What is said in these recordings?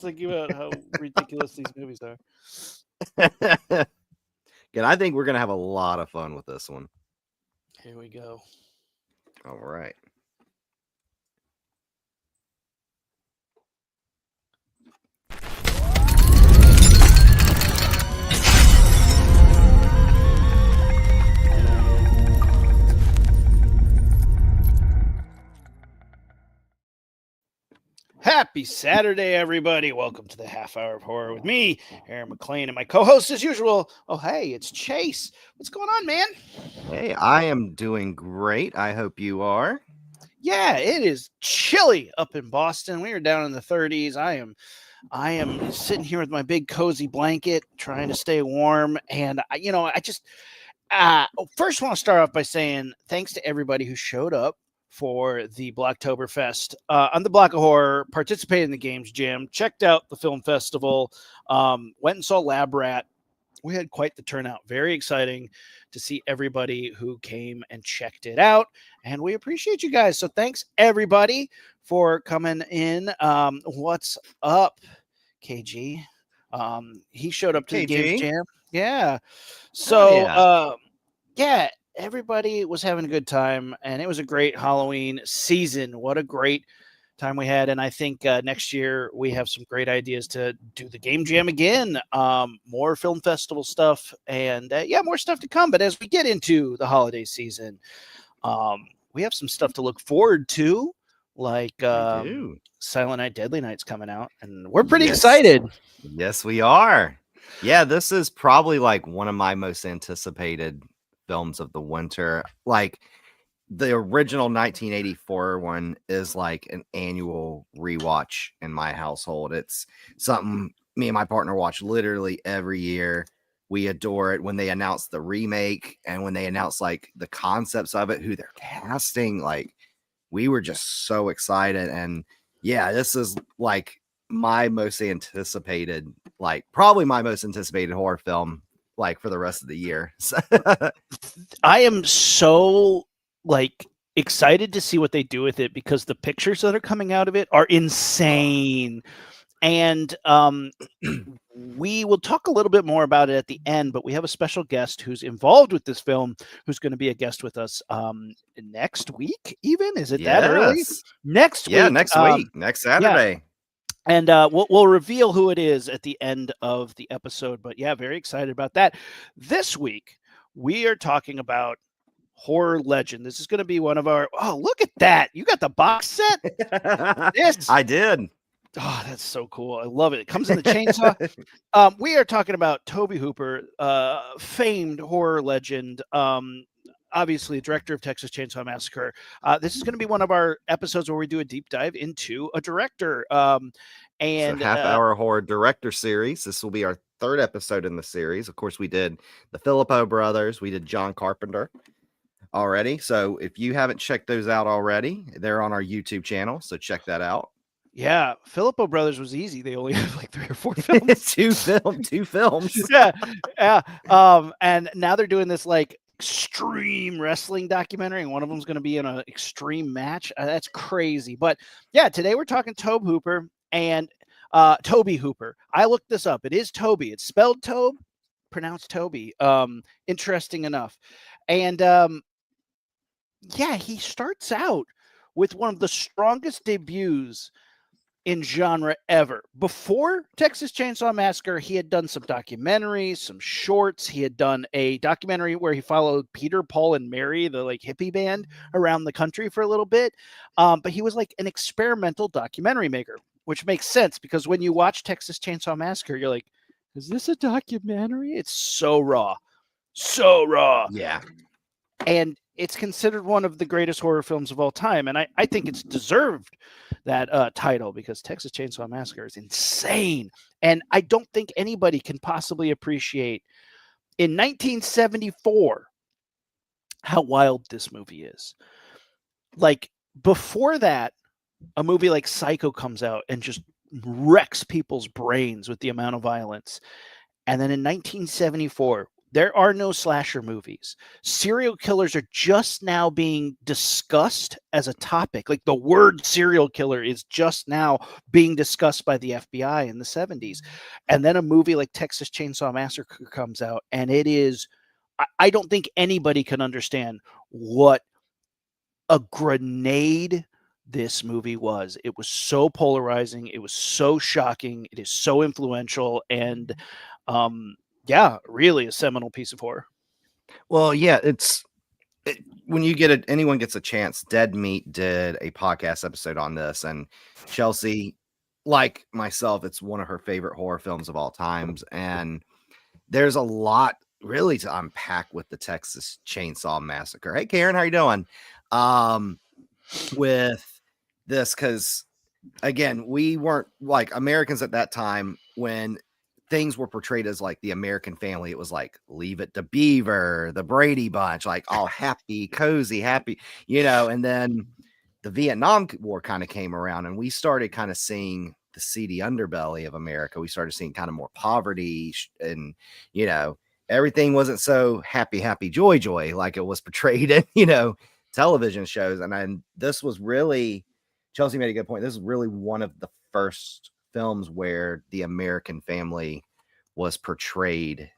thinking about how ridiculous these movies are. Good. I think we're gonna have a lot of fun with this one. Here we go. All right. Happy Saturday, everybody. Welcome to the Half Hour of Horror with me, Aaron McLean, and my co-host as usual. Oh, hey, it's Chase. What's going on, man? Hey, I am doing great. I hope you are. Yeah, it is chilly up in Boston. We are down in the 30s. I am sitting here with my big cozy blanket, trying to stay warm. And I just first want to start off by saying thanks to everybody who showed up for the Blocktoberfest on the Block of Horror, participated in the Games Jam, checked out the film festival, went and saw Lab Rat. We had quite the turnout. Very exciting to see everybody who came and checked it out. And we appreciate you guys. So thanks, everybody, for coming in. What's up, KG? He showed up to the Games KG. Jam. Yeah. So, yeah. Everybody was having a good time, and it was a great Halloween season. What a great time we had. And I think next year we have some great ideas to do the Game Jam again, more film festival stuff, and more stuff to come. But as we get into the holiday season, we have some stuff to look forward to, like Silent Night, Deadly Night's coming out, and we're pretty excited. Yes, we are. Yeah, this is probably like one of my most anticipated films of the winter. Like the original 1984 one is like an annual rewatch in my household. It's something me and my partner watch literally every year. We adore it. When they announced the remake and when they announced like the concepts of it, who they're casting, like we were just so excited. And yeah, this is like my most anticipated, like probably my most anticipated horror film, like for the rest of the year. I am so like excited to see what they do with it because the pictures that are coming out of it are insane. And we will talk a little bit more about it at the end, but we have a special guest who's involved with this film who's going to be a guest with us next week. Even is it that early? Next week. Yeah, next week, next Saturday. Yeah. And we'll reveal who it is at the end of the episode. But yeah, very excited about that. This week, we are talking about Horror Legend. This is going to be one of our... Oh, look at that. You got the box set? I did. Oh, that's so cool. I love it. It comes in the chainsaw. We are talking about Tobe Hooper, famed horror legend, obviously director of Texas Chainsaw Massacre. This is going to be one of our episodes where we do a deep dive into a director. And half-hour horror director series. This will be our third episode in the series. Of course, we did the Filippo brothers. We did John Carpenter already. So if you haven't checked those out already, they're on our YouTube channel. So check that out. Yeah, Filippo brothers was easy. They only have like 3 or 4 films. two films. Yeah. And now they're doing this like extreme wrestling documentary, and one of them's going to be in an extreme match. That's crazy. But yeah, today we're talking Tobe Hooper and Tobe Hooper. I looked this up. It is Tobe. It's spelled Tobe, pronounced Toby. Interesting enough. And he starts out with one of the strongest debuts in genre ever. Before Texas Chainsaw Massacre, he had done some documentaries, some shorts. He had done a documentary where he followed Peter, Paul, and Mary, the like hippie band, around the country for a little bit. But he was like an experimental documentary maker, which makes sense because when you watch Texas Chainsaw Massacre, you're like, is this a documentary? It's so raw. So raw. Yeah. And it's considered one of the greatest horror films of all time. And I think it's deserved that title because Texas Chainsaw Massacre is insane. And I don't think anybody can possibly appreciate in 1974 how wild this movie is. Like before that, a movie like Psycho comes out and just wrecks people's brains with the amount of violence. And then in 1974, There are no slasher movies. Serial killers are just now being discussed as a topic. Like the word serial killer is just now being discussed by the FBI in the 70s. And then a movie like Texas Chainsaw Massacre comes out, and it is, I don't think anybody can understand what a grenade this movie was. It was so polarizing. It was so shocking. It is so influential. And yeah, really a seminal piece of horror. Well, yeah, when you get anyone gets a chance, Dead Meat did a podcast episode on this, and Chelsea, like myself, it's one of her favorite horror films of all times, and there's a lot really to unpack with the Texas Chainsaw Massacre. Hey, Karen, how you doing? With this, because again, we weren't like Americans at that time when things were portrayed as like the American family. It was like Leave It to Beaver, the Brady Bunch, like all happy, cozy, happy, and then the Vietnam War kind of came around and we started kind of seeing the seedy underbelly of America. We started seeing kind of more poverty and, everything wasn't so happy, happy, joy, joy like it was portrayed in, television shows. And this was really, Chelsea made a good point. This is really one of the first films where the American family was portrayed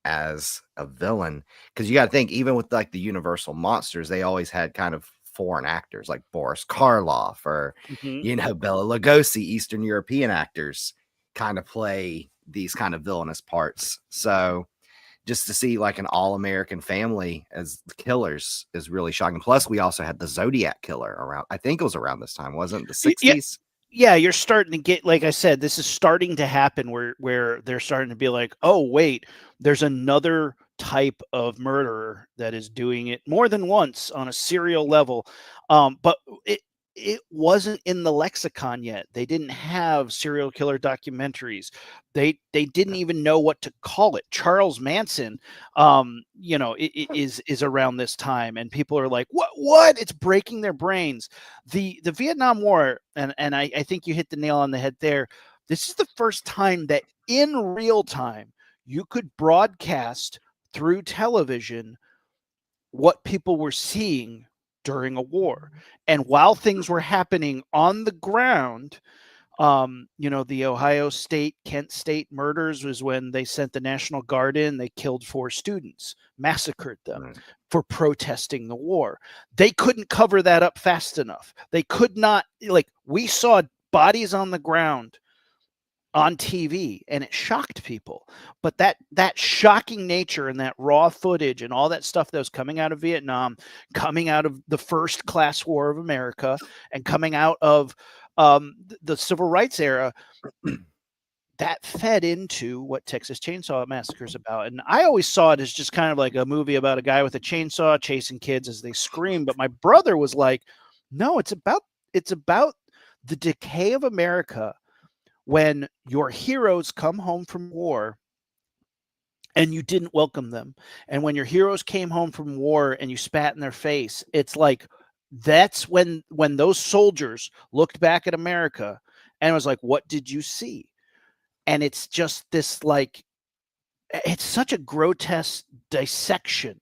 as a villain. Because you got to think, even with like the Universal monsters, they always had kind of foreign actors like Boris Karloff or, Bela Lugosi, Eastern European actors kind of play these kind of villainous parts. So just to see like an all-American family as the killers is really shocking. Plus, we also had the Zodiac killer around. I think it was around this time, wasn't it? The 60s? Yeah, you're starting to get, like I said, this is starting to happen where they're starting to be like, oh wait, there's another type of murderer that is doing it more than once on a serial level. But it wasn't in the lexicon yet. They didn't have serial killer documentaries. They didn't even know what to call it. Charles Manson, is around this time, and people are like, what? It's breaking their brains. The Vietnam War, and I think you hit the nail on the head there. This is the first time that in real time you could broadcast through television what people were seeing during a war. And while things were happening on the ground, the Ohio State, Kent State murders was when they sent the National Guard in. They killed 4 students, massacred them for protesting the war. They couldn't cover that up fast enough. They could not, like, we saw bodies on the ground on TV and it shocked people. But that shocking nature and that raw footage and all that stuff that was coming out of Vietnam, coming out of the first class war of America, and coming out of the civil rights era, that fed into what Texas Chainsaw Massacre is about. And I always saw it as just kind of like a movie about a guy with a chainsaw chasing kids as they scream. But my brother was like, no, it's about the decay of America when your heroes come home from war and you didn't welcome them. And when your heroes came home from war and you spat in their face, it's like, that's when those soldiers looked back at America and was like, what did you see? And it's just this, like, it's such a grotesque dissection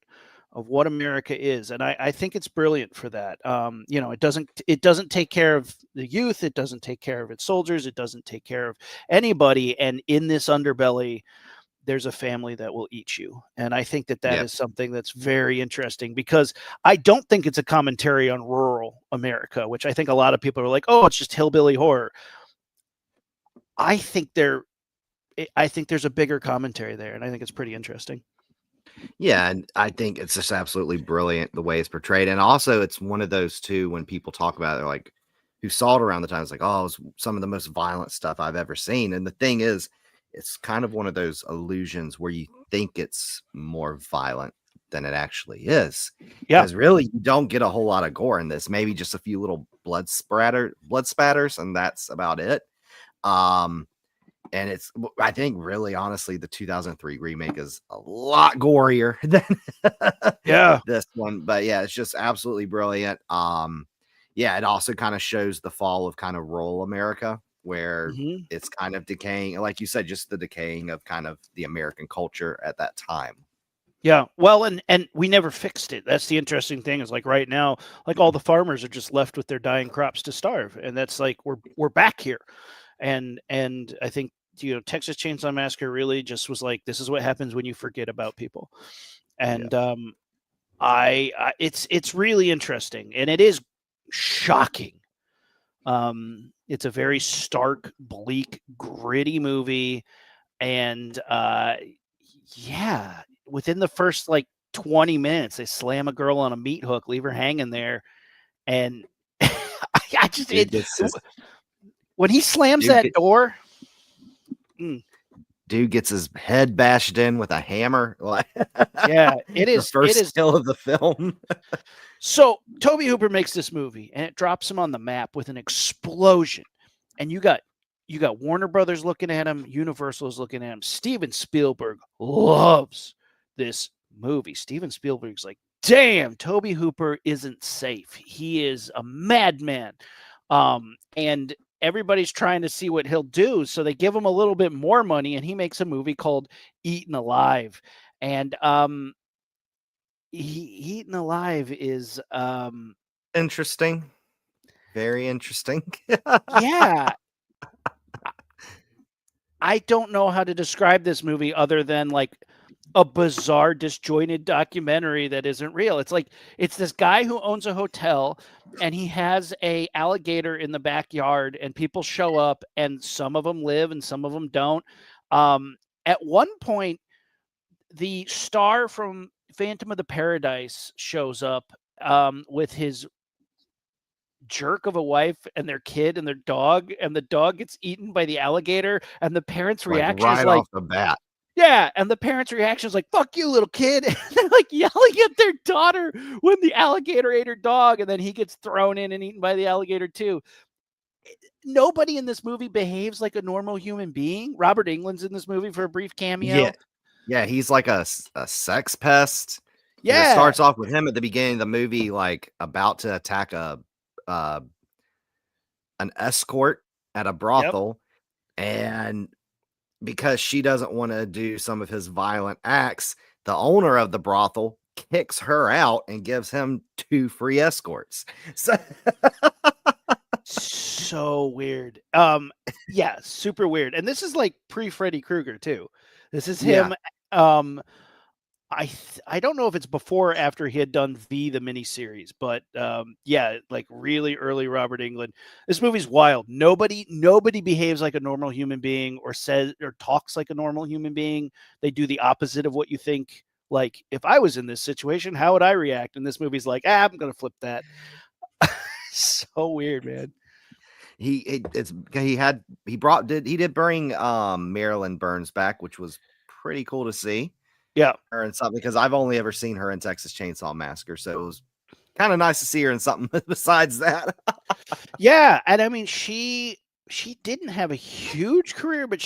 of what America is. And I think it's brilliant for that. It doesn't take care of the youth. It doesn't take care of its soldiers. It doesn't take care of anybody. And in this underbelly, there's a family that will eat you. And I think that is something that's very interesting, because I don't think it's a commentary on rural America, which I think a lot of people are like, oh, it's just hillbilly horror. I think there's a bigger commentary there, and I think it's pretty interesting. Yeah, and I think it's just absolutely brilliant the way it's portrayed. And also it's one of those too, when people talk about it, they're like, who saw it around the time, it's like, oh, it was some of the most violent stuff I've ever seen. And the thing is, it's kind of one of those illusions where you think it's more violent than it actually is. Yeah. Because really you don't get a whole lot of gore in this, maybe just a few little blood spatters, and that's about it. And it's, I think, really, honestly, the 2003 remake is a lot gorier than this one. But yeah, it's just absolutely brilliant. Yeah, it also kind of shows the fall of kind of rural America, where it's kind of decaying. Like you said, just the decaying of kind of the American culture at that time. Yeah. Well, and we never fixed it. That's the interesting thing is like right now, like all the farmers are just left with their dying crops to starve, and that's like we're back here, and I think Texas Chainsaw Massacre really just was like this is what happens when you forget about people, Yeah. and it's really interesting, and it is shocking. It's a very stark, bleak, gritty movie, and yeah, within the first like 20 minutes, they slam a girl on a meat hook, leave her hanging there, and I just Dude gets his when he slams dude that get, door. dude gets his head bashed in with a hammer. Like Yeah, it the is. It first is. kill of the film. So Tobe Hooper makes this movie, and it drops him on the map with an explosion, and you got Warner Brothers looking at him, Universal is looking at him. Steven Spielberg loves this movie. Steven Spielberg's like, damn, Tobe Hooper isn't safe. He is a madman. And everybody's trying to see what he'll do. So they give him a little bit more money, and he makes a movie called Eaten Alive. And Eaten Alive is Interesting. Very interesting. yeah, I don't know how to describe this movie other than like a bizarre, disjointed documentary that isn't real. It's like it's this guy who owns a hotel and he has a alligator in the backyard, and people show up, and some of them live and some of them don't. At one point, the star from Phantom of the Paradise shows up with his jerk of a wife and their kid and their dog, and the dog gets eaten by the alligator, and the parents' Like reaction is right like, off the bat. yeah, and the parents' reaction is like, "Fuck you, little kid!" And they're like yelling at their daughter when the alligator ate her dog, and then he gets thrown in and eaten by the alligator too. Nobody in this movie behaves like a normal human being. Robert Englund's in this movie for a brief Yeah. cameo. Yeah, he's like a sex pest because it Yeah, starts off with him at the beginning of the movie, like about to attack uh, an escort at a yep. brothel, and because she doesn't want to do some of his violent acts, the owner of the brothel kicks her out and gives him 2 free escorts. So So weird. Yeah, super weird. And this is like pre Freddy Krueger too. This is yeah, him. I don't know if it's before or after he had done the miniseries, but yeah, like really early Robert Englund. This movie's wild. Nobody behaves like a normal human being or says or talks like a normal human being. They do the opposite of what you think. Like if I was in this situation, how would I react? And this movie's like, I'm gonna flip that. So weird, man. he did bring Marilyn Burns back, which was pretty cool to see Yeah. her in something because I've only ever seen her in Texas Chainsaw Massacre, so it was kind of nice to see her in something besides that. Yeah, and I mean she didn't have a huge career, but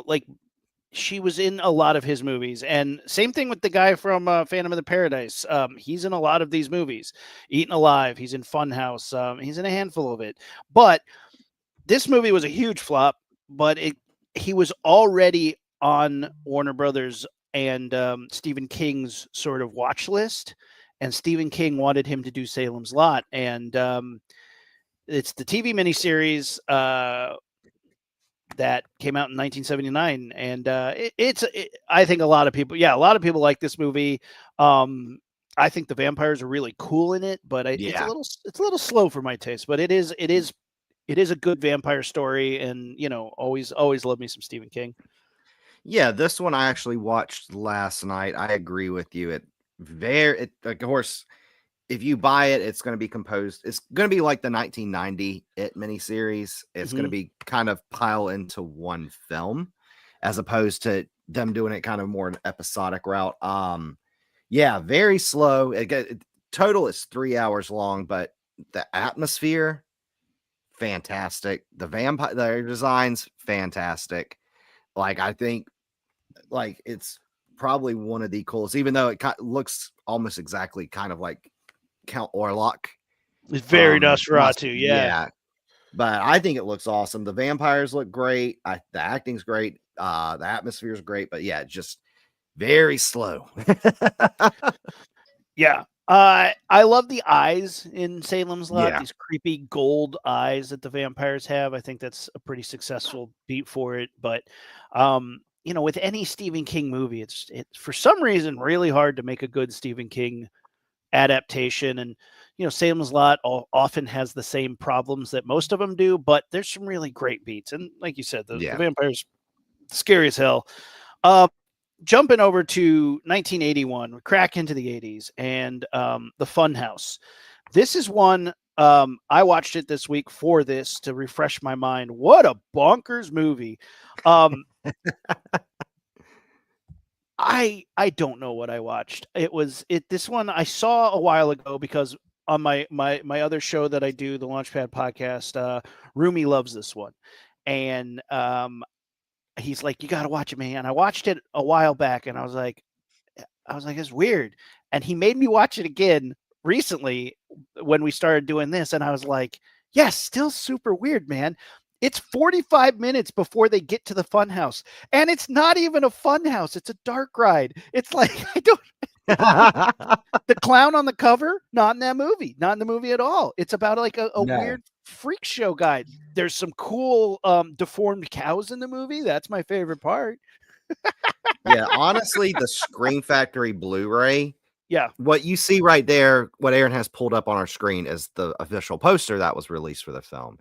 like she was in a lot of his movies, and same thing with the guy from Phantom of the Paradise. He's in a lot of these movies. Eaten Alive, he's in Funhouse, he's in a handful of it. But this movie was a huge flop, but he was already on Warner Brothers and Stephen King's sort of watch list, and Stephen King wanted him to do Salem's Lot, and it's the TV miniseries that came out in 1979, and I think a lot of people, yeah, a lot of people like this movie. I think the vampires are really cool in it, but Yeah. it's a little slow for my taste. But it is a good vampire story, and always love me some Stephen King. Yeah, this one I actually watched last night. I agree with you. Of course, if you buy it, it's going to be composed. It's going to be like the 1990 It miniseries. It's going to Hmm. be kind of pile into one film, as opposed to them doing it kind of more an episodic route. Yeah, very slow. Total is 3 hours long, but the atmosphere, fantastic. The vampire designs, fantastic. Like I think like it's probably one of the coolest, even though it looks almost exactly kind of like Count Orlok It's very from Nosferatu, yeah. yeah, but I think it looks awesome. The vampires look great. The acting's great. The atmosphere is great. But yeah, just very slow. Yeah. I love the eyes in Salem's Lot, Yeah. these creepy gold eyes that the vampires have. I think that's a pretty successful beat for it. But, with any Stephen King movie, it's for some reason really hard to make a good Stephen King adaptation. And, Salem's Lot often has the same problems that most of them do, but there's some really great beats. And like you said, the Yeah. vampires, scary as hell. Uh, Jumping over to 1981, we crack into the 80s, and the Funhouse. This is one I watched it this week for this to refresh my mind. What a bonkers movie! Um, I don't know what I watched. This one I saw a while ago because on my other show that I do, the Launchpad podcast, Rumi loves this one, and he's like, "You got to watch it, man." I watched it a while back, and I was like, it's weird. And he made me watch it again recently when we started doing this. And I was like, yes, still super weird, man. It's 45 minutes before they get to the fun house. And it's not even a fun house. It's a dark ride. It's like, the clown on the cover, not in that movie, not in the movie at all. It's about like a No. weird freak show guy. There's some cool deformed cows in the movie. That's my favorite part. Yeah, honestly, the Scream Factory Blu-ray, Yeah. what you see right there, what Aaron has pulled up on our screen is the official poster that was released for the film.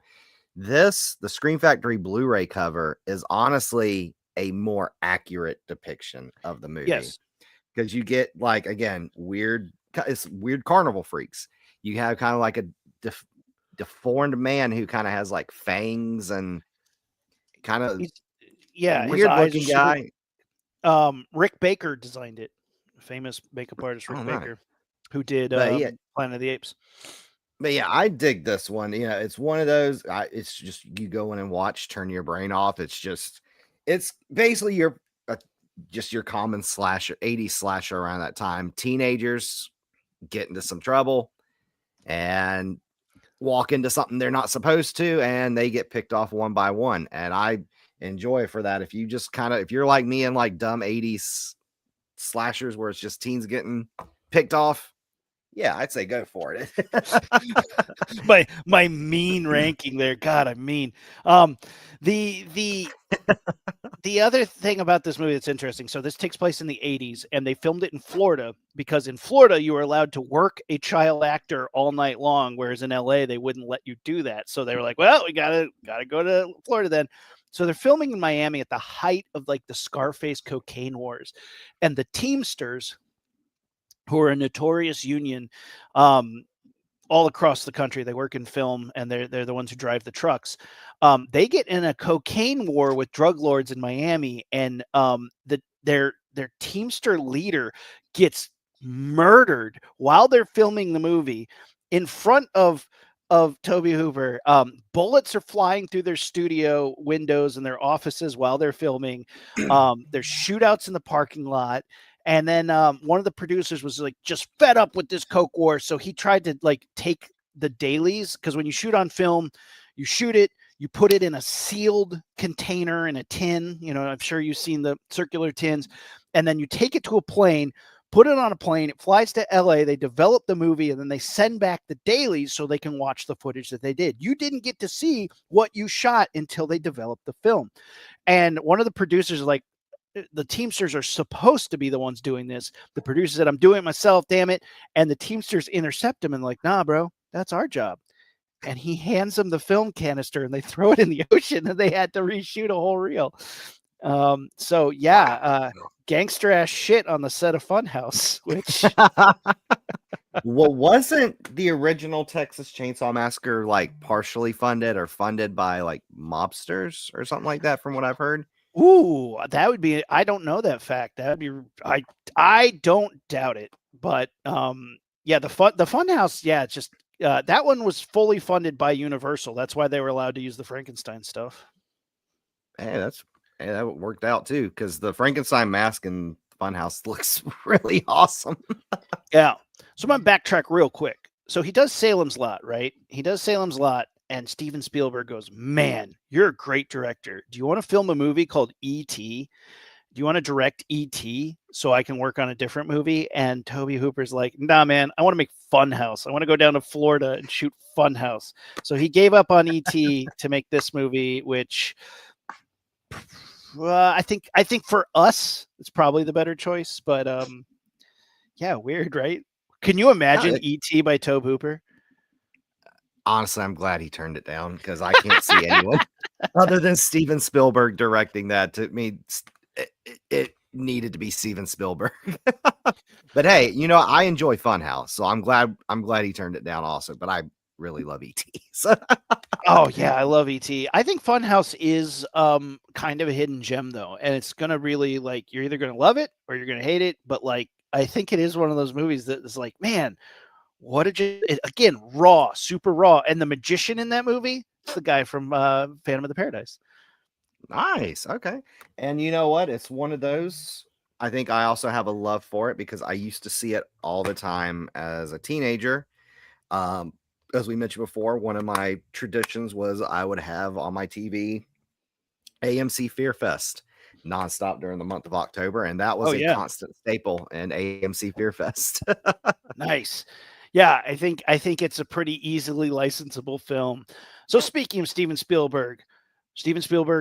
The Scream Factory Blu-ray cover is honestly a more accurate depiction of the movie Yes. because you get like again it's weird carnival freaks. You have kind of like a deformed man who kind of has like fangs and kind of Yeah, his weird eyes are looking super. guy. Rick Baker designed it. Famous makeup artist Oh, Rick nice. Baker, who did But yeah, Planet of the Apes. I dig this one. It's one of those. It's just you go in and watch, turn your brain off. It's basically just your common slasher, 80s slasher around that time. Teenagers get into some trouble and walk into something they're not supposed to, and they get picked off one by one. And I enjoy it for that. If you just if you're like me and like dumb 80s slashers where it's just teens getting picked off, yeah, I'd say go for it. my mean ranking there. God, I'm mean. The the other thing about this movie that's interesting. So this takes place in the 80s, and they filmed it in Florida because in Florida you were allowed to work a child actor all night long, whereas in LA they wouldn't let you do that. So they were like, well, we gotta go to Florida then. So they're filming in Miami at the height of like the Scarface cocaine wars, and the Teamsters, who are a notorious union, all across the country. They work in film, and they're the ones who drive the trucks. They get in a cocaine war with drug lords in Miami, and their Teamster leader gets murdered while they're filming the movie in front of Tobe Hooper. Bullets are flying through their studio windows and their offices while they're filming. There's shootouts in the parking lot. And then one of the producers was like just fed up with this coke war, so he tried to like take the dailies, because when you shoot on film, you shoot it, you put it in a sealed container in a tin. I'm sure you've seen the circular tins, and then you take it to a plane, put it on a plane, it flies to LA, they develop the movie, and then they send back the dailies so they can watch the footage that they did. You didn't get to see what you shot until they developed the film. And one of the producers is like, the Teamsters are supposed to be the ones doing this. The producer said, I'm doing it myself, damn it. And the Teamsters intercept him and like, nah, bro, that's our job. And he hands them the film canister and they throw it in the ocean, and they had to reshoot a whole reel. So yeah, Wow. gangster ass shit on the set of Funhouse, which Well, wasn't the original Texas Chainsaw Massacre like partially funded or funded by like mobsters or something like that, from what I've heard? ooh, that would be, I don't know that fact. That would be, I don't doubt it. But yeah, the Funhouse, yeah, it's just that one was fully funded by Universal. That's why they were allowed to use the Frankenstein stuff. Hey, that worked out too, because the Frankenstein mask in Funhouse looks really awesome. Yeah. So I'm gonna backtrack real quick. So he does Salem's Lot, right? He does Salem's Lot, and Steven Spielberg goes, "Man, you're a great director. Do you want to film a movie called E.T.?" do you want to direct E.T. so I can work on a different movie? And Tobe Hooper's like, nah, man, I want to make Funhouse. I want to go down to Florida and shoot Funhouse. So he gave up on E.T. to make this movie, which I think for us it's probably the better choice. But yeah, weird, right? Can you No, imagine E.T. by Tobe Hooper? honestly, I'm glad he turned it down because I can't see anyone other than Steven Spielberg directing that. To me, it needed to be Steven Spielberg. But hey, I enjoy Funhouse, so I'm glad he turned it down also. But I really love ET. So Oh yeah, I love ET. I think Funhouse is kind of a hidden gem though, and it's gonna really like you're either gonna love it or you're gonna hate it. But like I think it is one of those movies that is like, man, what did you again raw, super raw, and the magician in that movie, it's the guy from Phantom of the Paradise. nice. Okay. And you know what? It's one of those. I think I also have a love for it because I used to see it all the time as a teenager. Um, as we mentioned before, one of my traditions was I would have on my TV AMC Fear Fest nonstop during the month of October, and that Oh was a yeah, constant staple in AMC Fear Fest. nice. Yeah, I think it's a pretty easily licensable film. So speaking of Steven Spielberg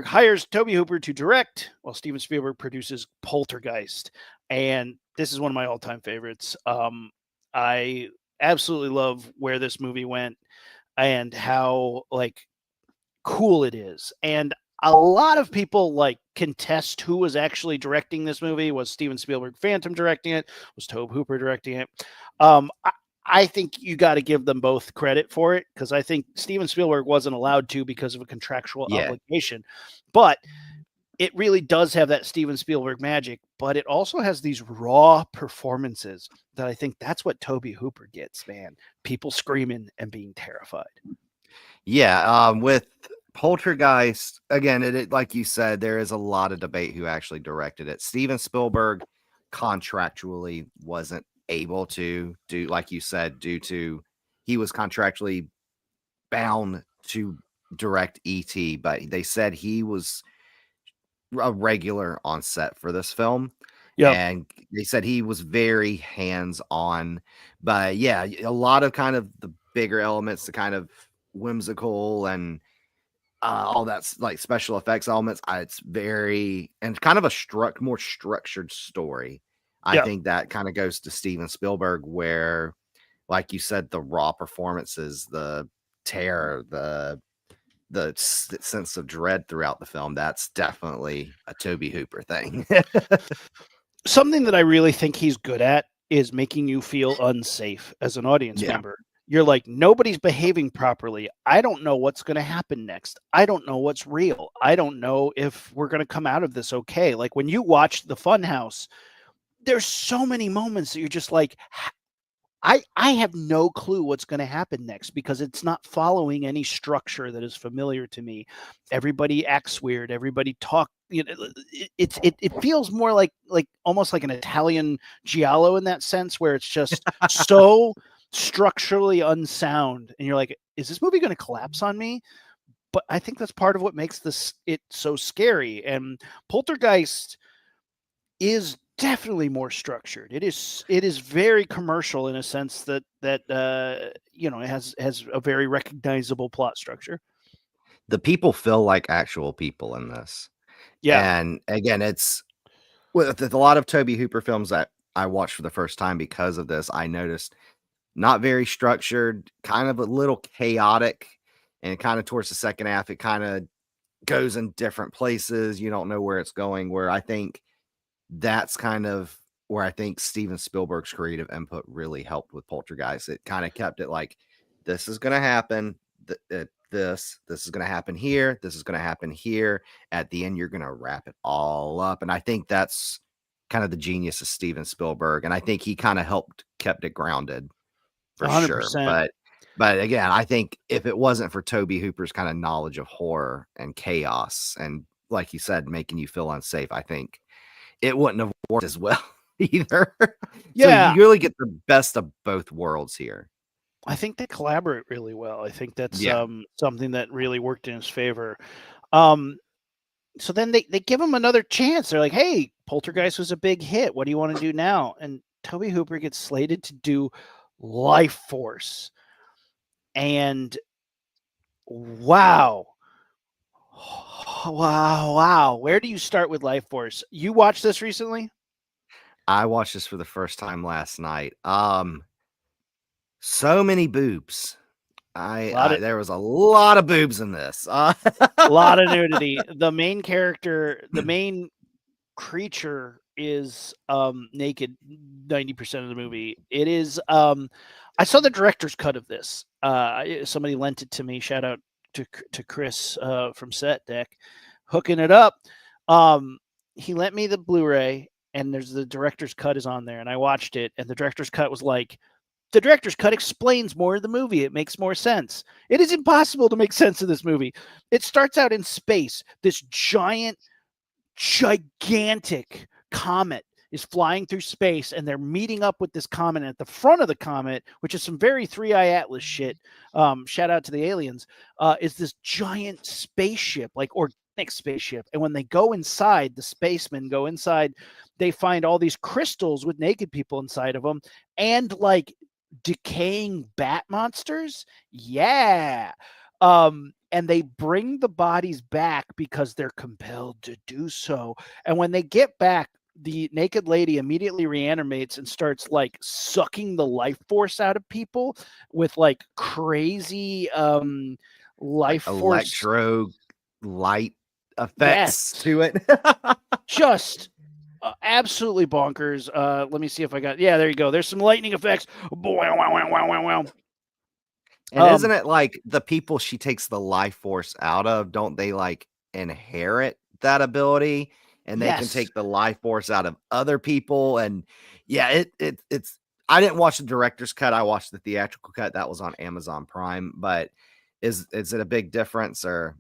hires Tobe Hooper to direct, while Steven Spielberg produces Poltergeist. And this is one of my all-time favorites. I absolutely love where this movie went and how like cool it is. And a lot of people like contest who was actually directing this movie. Was Steven Spielberg Phantom directing it? Was Tobe Hooper directing it? I think you got to give them both credit for it because I think Steven Spielberg wasn't allowed to because of a contractual Yeah. obligation. But it really does have that Steven Spielberg magic, but it also has these raw performances that I think that's what Tobe Hooper gets, man. People screaming and being terrified. Yeah, with Poltergeist, again, like you said, there is a lot of debate who actually directed it. Steven Spielberg contractually wasn't able to do, like you said, due to he was contractually bound to direct ET, but they said he was a regular on set for this film. Yep. And they said he was very hands on. But yeah, a lot of kind of the bigger elements, the kind of whimsical and all that's like special effects elements. It's very and kind of a more structured story. I Yep. think that kind of goes to Steven Spielberg, where, like you said, the raw performances, the terror, the sense of dread throughout the film. That's definitely a Tobe Hooper thing. Something that I really think he's good at is making you feel unsafe as an audience Yeah. member. You're like, nobody's behaving properly. I don't know what's going to happen next. I don't know what's real. I don't know if we're going to come out of this okay. Like when you watch the Funhouse, there's so many moments that you're just like, I have no clue what's going to happen next because it's not following any structure that is familiar to me. Everybody acts weird. Everybody talk. It feels more like almost like an Italian giallo in that sense, where it's just so structurally unsound, and you're like, is this movie going to collapse on me? But I think that's part of what makes it so scary. And Poltergeist is definitely more structured. It is very commercial in a sense that it has a very recognizable plot structure. The people feel like actual people in this. Yeah. And again, it's with a lot of Tobe Hooper films that I watched for the first time because of this, I noticed not very structured, kind of a little chaotic, and kind of towards the second half, it kind of goes in different places. You don't know where it's going. Where I think that's kind of where I think Steven Spielberg's creative input really helped with Poltergeist. It kind of kept it like, this is going to happen. This is going to happen here. This is going to happen here. At the end, you're going to wrap it all up. And I think that's kind of the genius of Steven Spielberg. And I think he kind of helped kept it grounded for sure. 100%. But again, I think if it wasn't for Tobe Hooper's kind of knowledge of horror and chaos, and like you said, making you feel unsafe, I think it wouldn't have worked as well either. So Yeah, you really get the best of both worlds here. I think they collaborate really well. I think that's Yeah. something that really worked in his favor. Um, so then they give him another chance. They're like, "Hey, Poltergeist was a big hit. What do you want to do now? And Tobe Hooper gets slated to do Life Force. And wow. Wow. Where do you start with Life Force? You watched this recently? I watched this for the first time last night. So many boobs. A lot of There was a lot of boobs in this. lot of nudity. The main character, the main creature is naked 90% of the movie. It is I saw the director's cut of this. Somebody lent it to me. Shout out to Chris from Set Deck hooking it up. He lent me the Blu-ray and there's the director's cut is on there and I watched it and the director's cut was like the director's cut explains more of the movie. It makes more sense. It is impossible to make sense of this movie. It starts out in space. This gigantic comet is flying through space and they're meeting up with this comet. And at the front of the comet, which is some very 3-Eye Atlas shit, shout out to the aliens, is this giant spaceship, like organic spaceship. And when they go inside, the spacemen go inside, they find all these crystals with naked people inside of them and like decaying bat monsters. Yeah. And they bring the bodies back because they're compelled to do so. And when they get back, the naked lady immediately reanimates and starts like sucking the life force out of people with like crazy life like force electro light effects yes to it. just absolutely bonkers. Let me see if I got there you go, there's some lightning effects. And isn't it like the people she takes the life force out of, don't they like inherit that ability and they can yes take the life force out of other people? And yeah, it's I didn't watch the director's cut. I watched the theatrical cut that was on Amazon Prime, but is it a big difference or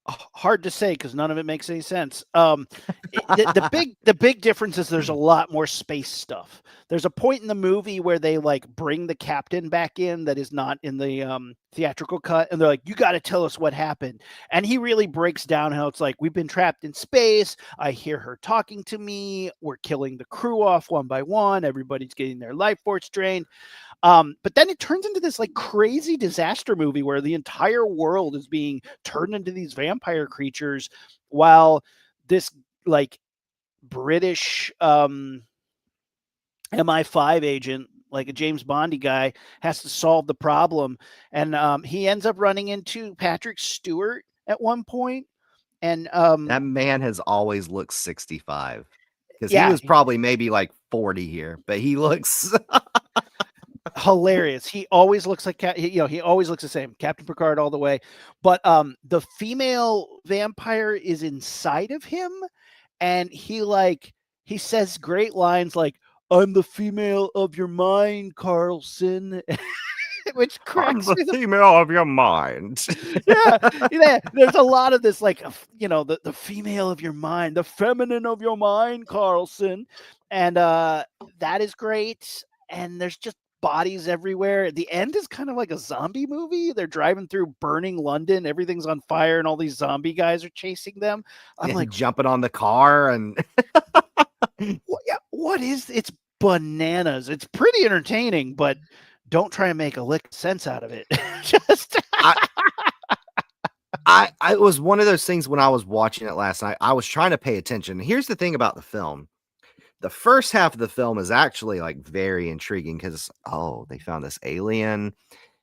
hard to say because none of it makes any sense. The big difference is there's a lot more space stuff. There's a point in the movie where they like bring the captain back in that is not in the theatrical cut, and they're like, "You got to tell us what happened." And he really breaks down how it's like we've been trapped in space. I hear her talking to me. We're killing the crew off one by one. Everybody's getting their life force drained. But then it turns into this like crazy disaster movie where the entire world is being turned into these vampire creatures while this like British MI5 agent, like a James Bondy guy, has to solve the problem. And he ends up running into Patrick Stewart at one point. And that man has always looked 65 because he yeah, was probably maybe like 40 here, but he looks hilarious. He always looks like he always looks the same. Captain Picard all the way. But the female vampire is inside of him and he says great lines like I'm the female of your mind, Carlson. Which I'm cracks the me female of your mind. yeah, there's a lot of this like the female of your mind, the feminine of your mind, Carlson. And that is great. And there's just bodies everywhere. The end is kind of like a zombie movie. They're driving through burning London, everything's on fire and all these zombie guys are chasing them. I'm and like jumping on the car and what is it's bananas. It's pretty entertaining, but don't try and make a lick of sense out of it. Just I it was one of those things when I was watching it last night, I was trying to pay attention. Here's the thing about the film. The first half of the film is actually like very intriguing because they found this alien.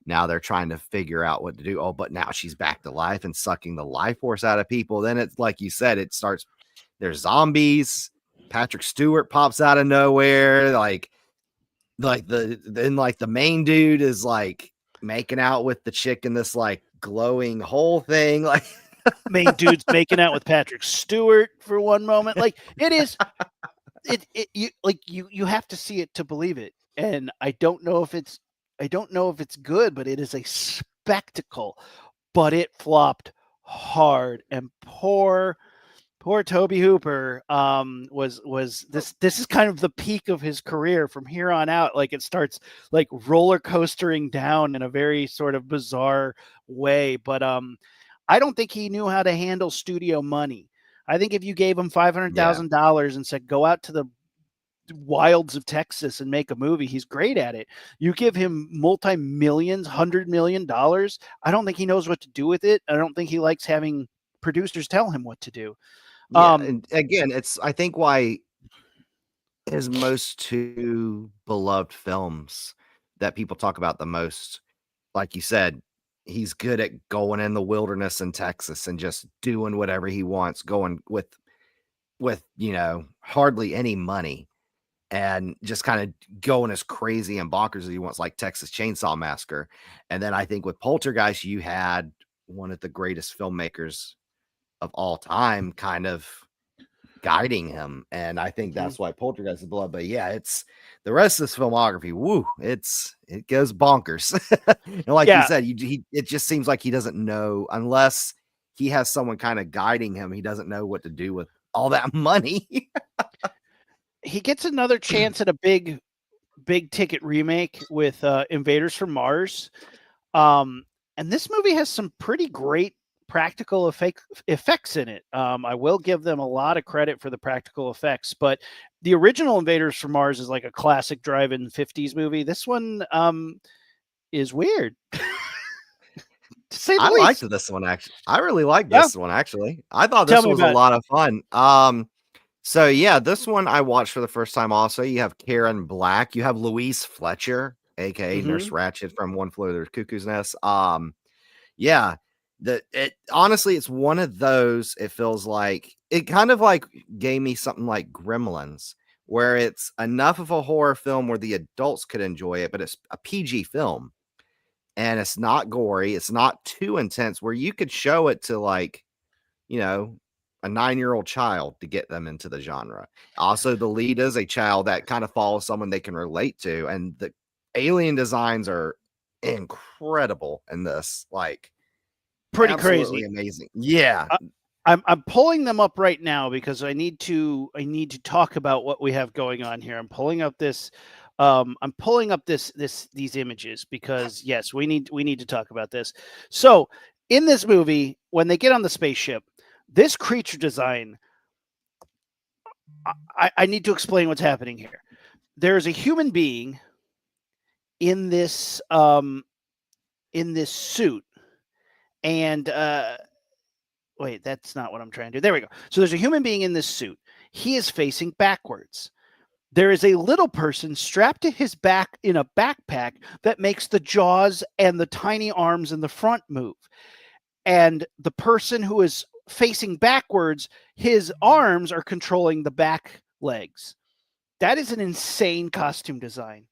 Now they're trying to figure out what to do. Oh, but now she's back to life and sucking the life force out of people. Then it's like you said, it starts there's zombies. Patrick Stewart pops out of nowhere. The main dude is like making out with the chick in this like glowing hole thing. Like main dude's making out with Patrick Stewart for one moment. Like it is you have to see it to believe it. And I don't know if it's good, but it is a spectacle. But it flopped hard and poor Tobe Hooper was this is kind of the peak of his career. From here on out, like it starts like roller coastering down in a very sort of bizarre way. But I don't think he knew how to handle studio money. I think if you gave him Yeah. $500,000 and said, go out to the wilds of Texas and make a movie, he's great at it. You give him multi-millions, $100 million. I don't think he knows what to do with it. I don't think he likes having producers tell him what to do. Yeah, Um, and again, it's I think why his most two beloved films that people talk about the most, like you said, he's good at going in the wilderness in Texas and just doing whatever he wants, going with, hardly any money and just kind of going as crazy and bonkers as he wants, like Texas Chainsaw Massacre. And then I think with Poltergeist, you had one of the greatest filmmakers of all time kind of guiding him. And I think mhm. that's why Poltergeist is beloved. But yeah, it's the rest of this filmography. Woo, it goes bonkers. And like you Yeah, said, it just seems like he doesn't know unless he has someone kind of guiding him. He doesn't know what to do with all that money. he gets another chance at a big ticket remake with Invaders from Mars. Um, and this movie has some pretty great practical effects in it. I will give them a lot of credit for the practical effects, but the original Invaders from Mars is like a classic drive-in 50s movie. This one is weird, to say the I liked least. this one actually. I really liked Yeah, this one actually. I thought tell this me was a about it. lot of fun. So yeah, this one I watched for the first time also. You have Karen Black, you have Louise Fletcher, aka Nurse Mm-hmm. Ratched from One Flew Over the Cuckoo's Nest. Yeah, it honestly it's one of those, it feels like it kind of like gave me something like Gremlins, where it's enough of a horror film where the adults could enjoy it, but it's a PG film and it's not gory, it's not too intense where you could show it to like, you know, a 9-year-old child to get them into the genre. Also, the lead is a child that kind of follows someone they can relate to, and the alien designs are incredible in this, like Pretty absolutely crazy. amazing. Yeah. I'm pulling them up right now because I need to talk about what we have going on here. I'm pulling up these images because yes, we need to talk about this. So in this movie, when they get on the spaceship, this creature design, I need to explain what's happening here. There is a human being in this suit, and wait, that's not what I'm trying to do. There we go. So there's a human being in this suit. He is facing backwards. There is a little person strapped to his back in a backpack that makes the jaws and the tiny arms in the front move. And the person who is facing backwards, his arms are controlling the back legs. That is an insane costume design.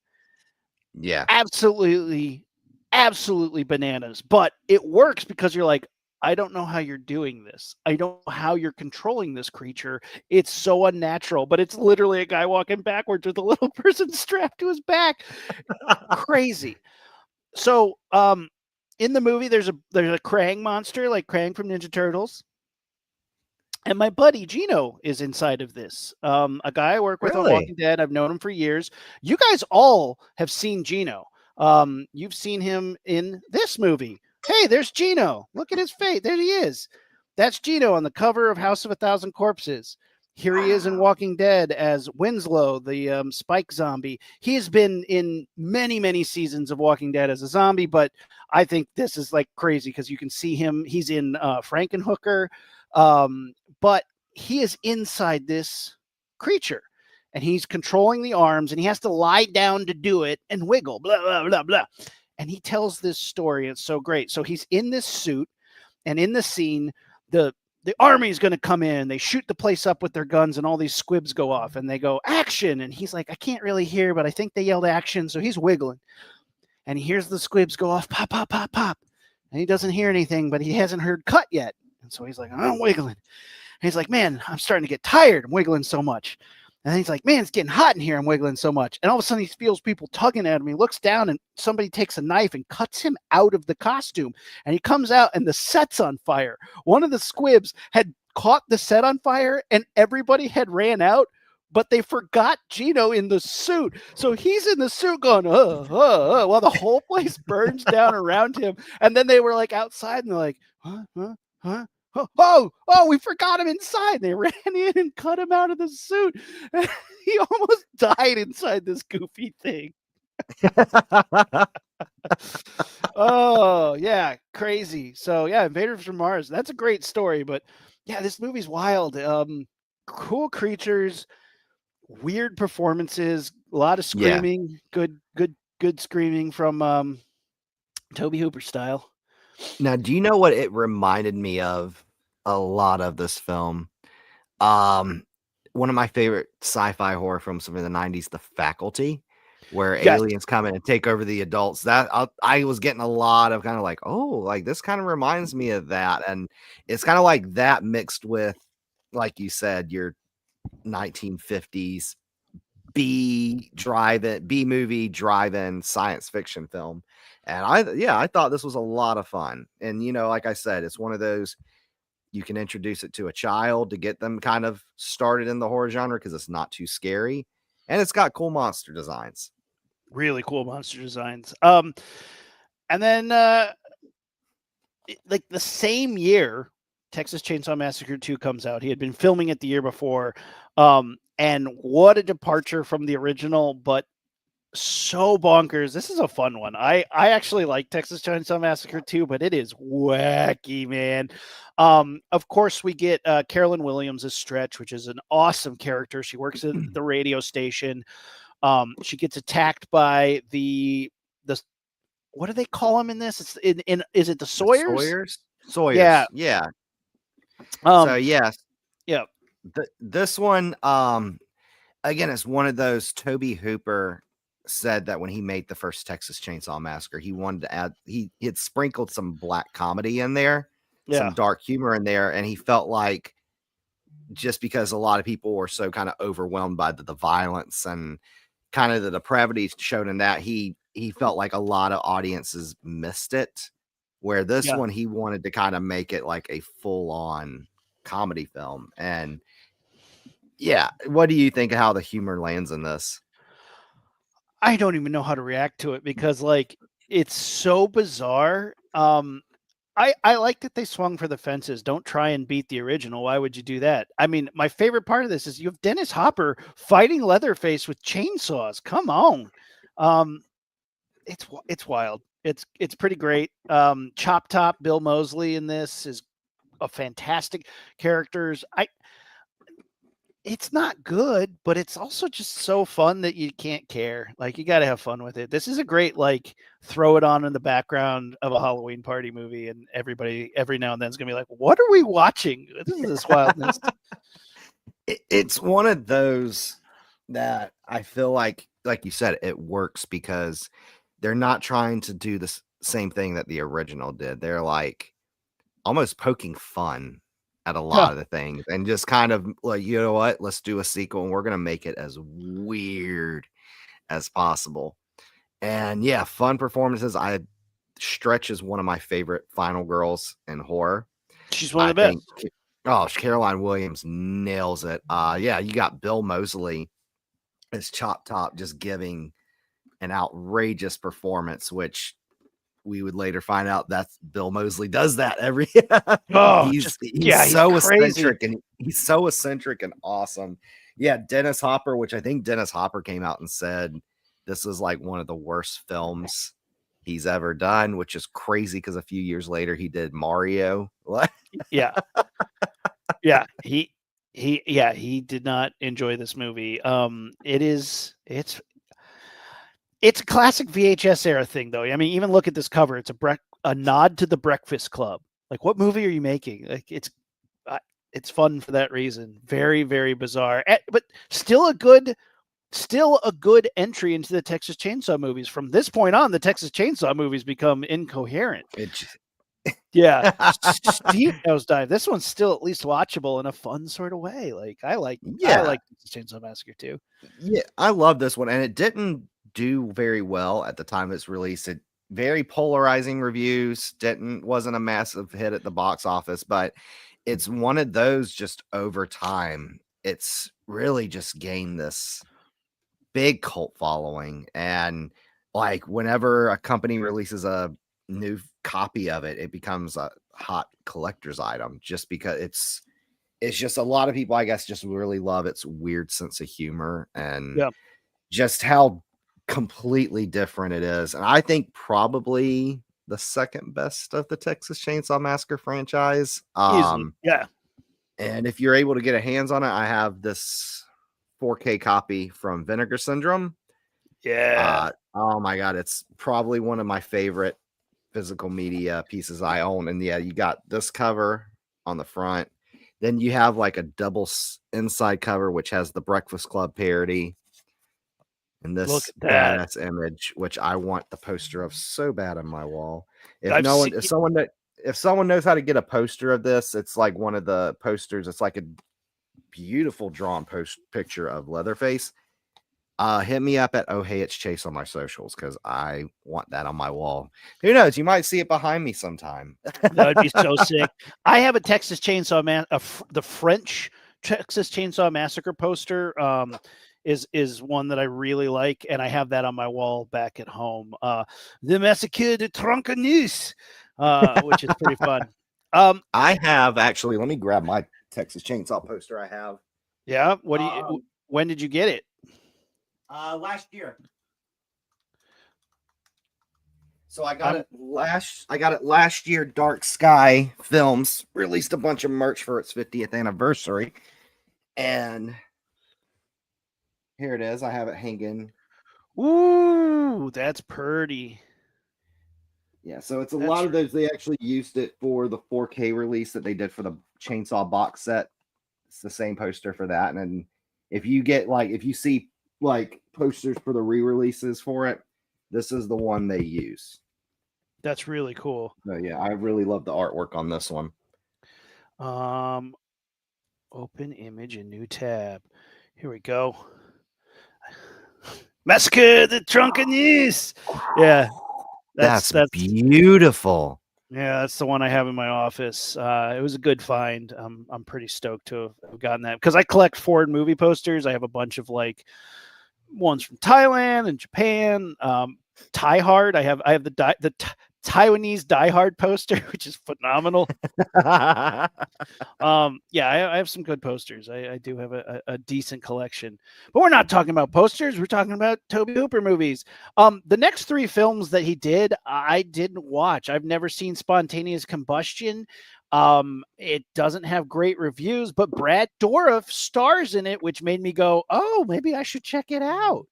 Yeah. Absolutely, absolutely bananas. But it works because you're like, I don't know how you're doing this. I don't know how you're controlling this creature. It's so unnatural, but it's literally a guy walking backwards with a little person strapped to his back. Crazy. So, in the movie, there's a Krang monster, like Krang from Ninja Turtles, and my buddy Gino is inside of this. A guy I work with on Really? Walking Dead. I've known him for years. You guys all have seen Gino. You've seen him in this movie. Hey, there's Gino. Look at his face. There he is. That's Gino on the cover of House of a Thousand Corpses. Here he is in Wow. Walking Dead as Winslow, the spike zombie. He has been in many, many seasons of Walking Dead as a zombie, but I think this is like crazy because you can see him. He's in Frankenhooker. But he is inside this creature and he's controlling the arms and he has to lie down to do it and wiggle, blah, blah, blah, blah. And he tells this story. It's so great. So he's in this suit, and in the scene, the army is going to come in. They shoot the place up with their guns, and all these squibs go off, and they go action. And he's like, I can't really hear, but I think they yelled action. So he's wiggling, and he hears the squibs go off, pop, pop, pop, pop, and he doesn't hear anything, but he hasn't heard cut yet. And so he's like, I'm wiggling. And he's like, man, I'm starting to get tired. I'm wiggling so much. And then he's like, man, it's getting hot in here. I'm wiggling so much. And all of a sudden he feels people tugging at him. He looks down and somebody takes a knife and cuts him out of the costume. And he comes out and the set's on fire. One of the squibs had caught the set on fire and everybody had ran out, but they forgot Gino in the suit. So he's in the suit going, while the whole place burns down around him. And then they were like outside and they're like, huh, huh, huh, oh, we forgot him inside. They ran in and cut him out of the suit. He almost died inside this goofy thing. Oh yeah, crazy. So yeah, Invaders from Mars. That's a great story, but yeah, this movie's wild. Cool creatures, weird performances, a lot of Yeah. screaming. Good screaming from Tobe Hooper style. Now, do you know what it reminded me of a lot of this film? Um, one of my favorite sci-fi horror films from the 90s, The Faculty, where Yes, aliens come in and take over the adults. That I was getting a lot of kind of like, oh, like this kind of reminds me of that. And it's kind of like that mixed with, like you said, your 1950s B movie drive-in science fiction film. And I thought this was a lot of fun. And like I said, it's one of those you can introduce it to a child to get them kind of started in the horror genre because it's not too scary. And it's got cool monster designs. really cool monster designs. And then like the same year, Texas Chainsaw Massacre 2 comes out. He had been filming it the year before. And what a departure from the original, but so bonkers. This is a fun one. I actually like Texas Chainsaw Massacre 2, but it is wacky, man. Of course, we get Carolyn Williams as Stretch, which is an awesome character. She works at the radio station. She gets attacked by the what do they call them in this? It's in is it the The Sawyers? Yeah. Sawyers. Yeah. So Um, yes, yeah. this one, again, it's one of those. Tobe Hooper said that when he made the first Texas Chainsaw Massacre, he wanted to add he had sprinkled some black comedy in there, some Yeah. dark humor in there, and he felt like just because a lot of people were so kind of overwhelmed by the violence and kind of the depravity shown in that, he felt like a lot of audiences missed it. Where this Yeah. one, he wanted to kind of make it like a full on comedy film. And yeah, what do you think of how the humor lands in this? I don't even know how to react to it because like it's so bizarre. I like that they swung for the fences. Don't try and beat the original. Why would you do that? I mean, my favorite part of this is you have Dennis Hopper fighting Leatherface with chainsaws. Come on. Um, it's wild. It's pretty great. Chop Top Bill Moseley in this is a fantastic characters. It's not good, but it's also just so fun that you can't care. Like you got to have fun with it. This is a great like throw it on in the background of a Halloween party movie, and everybody every now and then is gonna be like, "What are we watching? This is this wildness." It's one of those that I feel like you said, it works because they're not trying to do the same thing that the original did. They're like almost poking fun at a Huh. lot of the things and just kind of like, you know what, let's do a sequel and we're going to make it as weird as possible. And yeah, fun performances. I Stretch is one of my favorite final girls in horror. She's one of I the best. think Caroline Williams nails it. Yeah, you got Bill Moseley as Chop Top just giving an outrageous performance, which we would later find out that's Bill Moseley does that every Oh, he's just yeah, he's crazy. he's so eccentric and awesome. Yeah, Dennis Hopper, which I think Dennis Hopper came out and said this is like one of the worst films he's ever done, which is crazy because a few years later he did Mario. Yeah, yeah. He did not enjoy this movie. It's a classic VHS era thing, though. I mean, even look at this cover. It's a nod to the Breakfast Club. Like, what movie are you making? Like, it's fun for that reason. Very, very bizarre, but still a good entry into the Texas Chainsaw movies. From this point on, the Texas Chainsaw movies become incoherent. It's Yeah, Steve Nosedive. This one's still at least watchable in a fun sort of way. Like I yeah, like Texas Chainsaw Massacre too. yeah, I love this one, and it didn't do very well at the time it's released. It very polarizing reviews, didn't wasn't a massive hit at the box office, but it's one of those just over time. It's really just gained this big cult following, and like whenever a company releases a new copy of it, it becomes a hot collector's item just because it's just a lot of people, I guess, just really love its weird sense of humor and Yeah, just how completely different it is. And I think probably the second best of the Texas Chainsaw Massacre franchise. easily. Yeah, And if you're able to get a hands on it, I have this 4K copy from Vinegar Syndrome. yeah. Oh my god, it's probably one of my favorite physical media pieces I own. And yeah, you got this cover on the front. Then you have like a double inside cover, which has the Breakfast Club parody and Look this at that. badass image, which I want the poster of so bad on my wall. If I've no one, seen. if someone knows how to get a poster of this, it's like one of the posters. It's like a beautiful drawn picture of Leatherface. Hit me up at Oh Hey It's Chase on my socials because I want that on my wall. Who knows? You might see it behind me sometime. That would be so sick. I have a Texas Chainsaw the French Texas Chainsaw Massacre poster. Is one that I really like, and I have that on my wall back at home. The Massacre de Tronquenous, which is pretty fun. I have actually. Let me grab my Texas Chainsaw poster. I have. Yeah. What do you? When did you get it? Last year. So I got it last year. Dark Sky Films released a bunch of merch for its 50th anniversary. And here it is. I have it hanging. Ooh, that's pretty. Yeah, so it's a lot of those. They actually used it for the 4K release that they did for the Chainsaw box set. It's the same poster for that. And then if you see like posters for the re-releases for it, this is the one they use. That's really cool. So yeah, I really love the artwork on this one. Open image, a new tab. Here we go. Massacre the Tronquenous. Yeah, that's beautiful. Yeah, that's the one I have in my office. It was a good find. I'm pretty stoked to have gotten that because I collect foreign movie posters. I have a bunch of like ones from Thailand and Japan. Die Hard. I have the Taiwanese Die Hard poster, which is phenomenal. Yeah, I have some good posters. I do have a decent collection, but we're not talking about posters. We're talking about Tobe Hooper movies. The next three films that he did, I didn't watch. I've never seen Spontaneous Combustion. It doesn't have great reviews, but Brad Dourif stars in it, which made me go, oh, maybe I should check it out.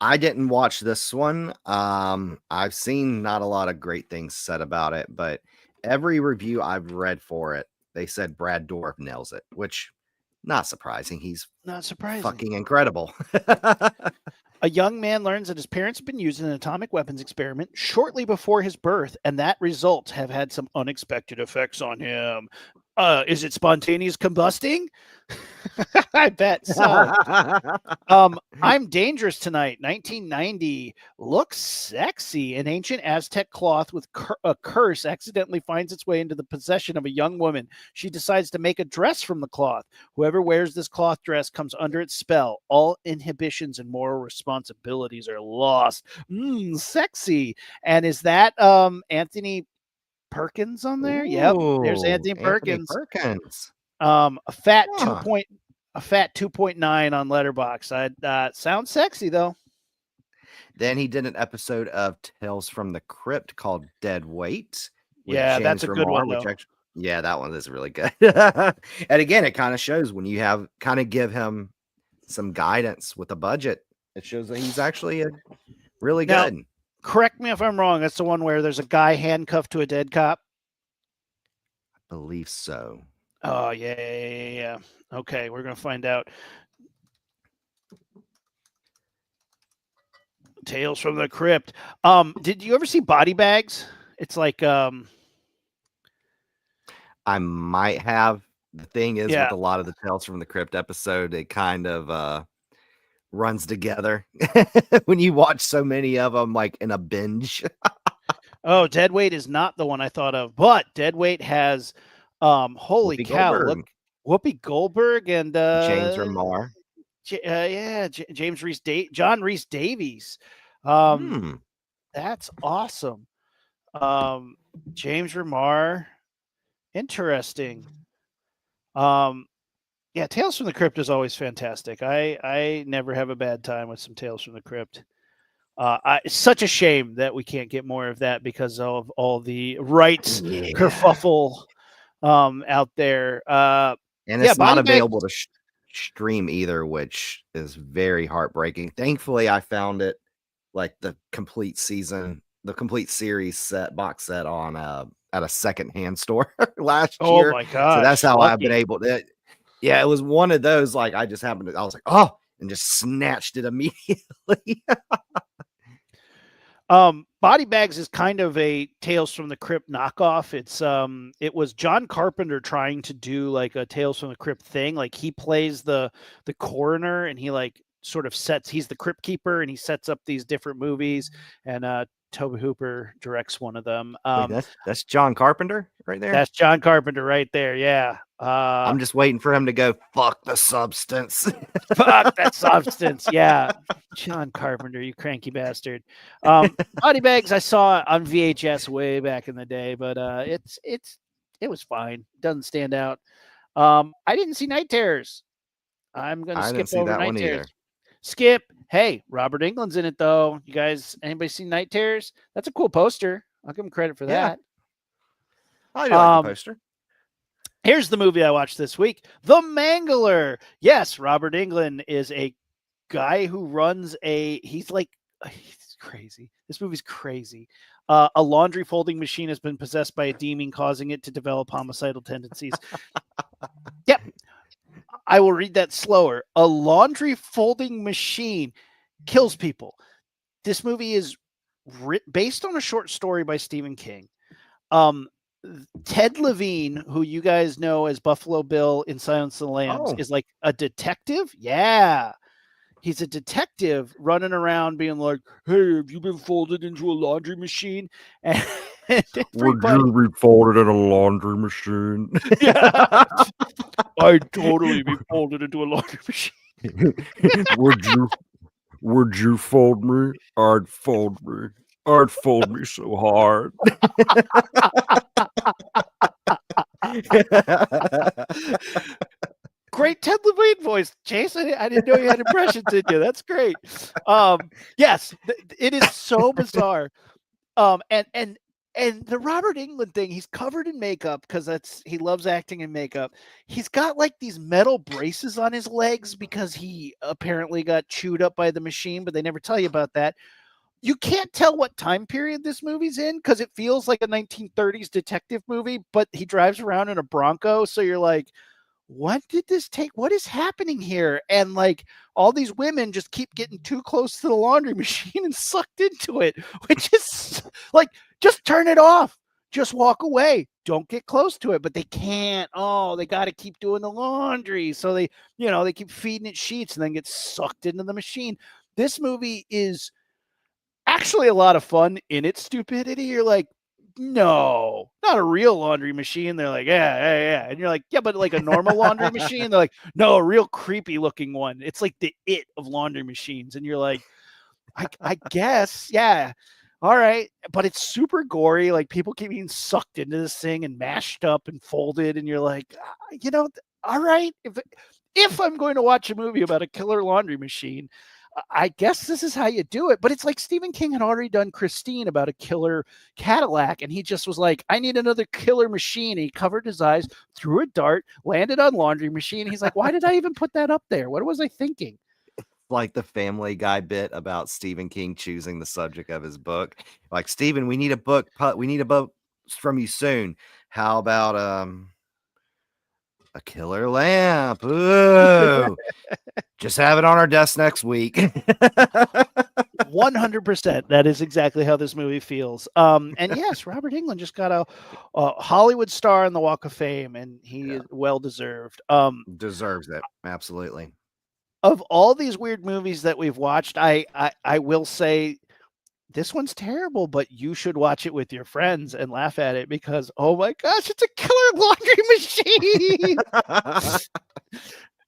I didn't watch this one. I've seen not a lot of great things said about it, but every review I've read for it, they said Brad Dourif nails it, which not surprising. He's not surprising. Fucking incredible. A young man learns that his parents have been used in an atomic weapons experiment shortly before his birth, and that results have had some unexpected effects on him. Is it spontaneous combusting? I bet so. I'm Dangerous Tonight, 1990. Looks sexy. An ancient Aztec cloth with a curse accidentally finds its way into the possession of a young woman. She decides to make a dress from the cloth. Whoever wears this cloth dress comes under its spell. All inhibitions and moral responsibilities are lost. Sexy. And is that Anthony Perkins on there? Yep, there's Anthony Perkins. A fat 2.9 on Letterboxd. Sounds sexy though. Then he did an episode of Tales from the Crypt called Dead Weight. Yeah, James that's a good one. Yeah, that one is really good. And again, it kind of shows when you have kind of give him some guidance with a budget. It shows that he's actually really good. Correct me if I'm wrong. That's the one where there's a guy handcuffed to a dead cop. I believe so. Oh, yeah. Okay, we're going to find out. Tales from the Crypt. Did you ever see Body Bags? It's like I might have. The thing is with a lot of the Tales from the Crypt episode, it kind of runs together when you watch so many of them like in a binge. Oh, Deadweight is not the one I thought of, but Deadweight has holy Whoopi cow, Goldberg. look, Whoopi Goldberg and James Remar. James Reese John Reese Davies. That's awesome. James Remar, interesting. Um, yeah, Tales from the Crypt is always fantastic. I never have a bad time with some Tales from the Crypt. It's such a shame that we can't get more of that because of all the rights Yeah. kerfuffle out there. And Yeah, it's not Body Bag. available to stream either, which is very heartbreaking. Thankfully, I found it like the complete season, the complete series set box set on at a secondhand store last Oh year. my So that's gosh, how I've been lucky. able to. Yeah, it was one of those like I just happened to. I was like, oh, and just snatched it immediately. Body Bags is kind of a Tales from the Crypt knockoff. It was John Carpenter trying to do like a Tales from the Crypt thing. Like he plays the coroner and he like sort of he's the crypt keeper and he sets up these different movies and Tobe Hooper directs one of them. Wait, that's John Carpenter right there. That's John Carpenter right there. Yeah. I'm just waiting for him to go fuck the substance. Fuck that substance. Yeah. John Carpenter, you cranky bastard. Body Bags I saw on VHS way back in the day, but it was fine. Doesn't stand out. I didn't see Night Terrors. I'm gonna I skip didn't see over that Night one either. Terrors. Skip. Hey, Robert Englund's in it though. You guys, anybody seen Night Terrors? That's a cool poster. I'll give him credit for Yeah, that. I do like the poster. Here's the movie I watched this week, The Mangler. Yes, Robert Englund is a guy who runs he's crazy. This movie's crazy. A laundry folding machine has been possessed by a demon, causing it to develop homicidal tendencies. Yep. I will read that slower. A laundry folding machine kills people. This movie is based on a short story by Stephen King. Ted Levine, who you guys know as Buffalo Bill in Silence of the Lambs, is like a detective. Yeah. He's a detective running around being like, hey, have you been folded into a laundry machine? And Would you be folded in a laundry machine? Yeah. I'd totally be folded into a laundry machine. Would you fold me? I'd fold me. I'd fold me so hard. Great Ted Levine voice, Jason. I didn't know you had impressions in you. That's great. Yes, it is so bizarre. And the Robert Englund thing, he's covered in makeup because he loves acting in makeup. He's got like these metal braces on his legs because he apparently got chewed up by the machine, but they never tell you about that. You can't tell what time period this movie's in because it feels like a 1930s detective movie, but he drives around in a Bronco. So you're like, what did this take? What is happening here? And like all these women just keep getting too close to the laundry machine and sucked into it, which is like, just turn it off. Just walk away. Don't get close to it. But they can't. Oh, they got to keep doing the laundry. So they keep feeding it sheets and then get sucked into the machine. This movie is actually a lot of fun in its stupidity. You're like, no, not a real laundry machine. They're like, yeah. And you're like, yeah, but like a normal laundry machine. They're like, no, a real creepy looking one. It's like the it of laundry machines. And you're like, I guess, yeah. All right. But it's super gory. Like people keep being sucked into this thing and mashed up and folded. And you're like, all right. If I'm going to watch a movie about a killer laundry machine, I guess this is how you do it. But it's like Stephen King had already done Christine about a killer Cadillac. And he just was like, I need another killer machine. And he covered his eyes, threw a dart, landed on laundry machine. He's like, why did I even put that up there? What was I thinking? Like the Family Guy bit about Stephen King choosing the subject of his book. Like, Stephen, we need a book. We need a book from you soon. How about a killer lamp? Ooh. Just have it on our desk next week. 100%. That is exactly how this movie feels. And yes, Robert Englund just got a Hollywood star on the Walk of Fame, and he is well deserved. Deserves it. Absolutely. Of all these weird movies that we've watched, I will say this one's terrible, but you should watch it with your friends and laugh at it because, oh my gosh, it's a killer laundry machine.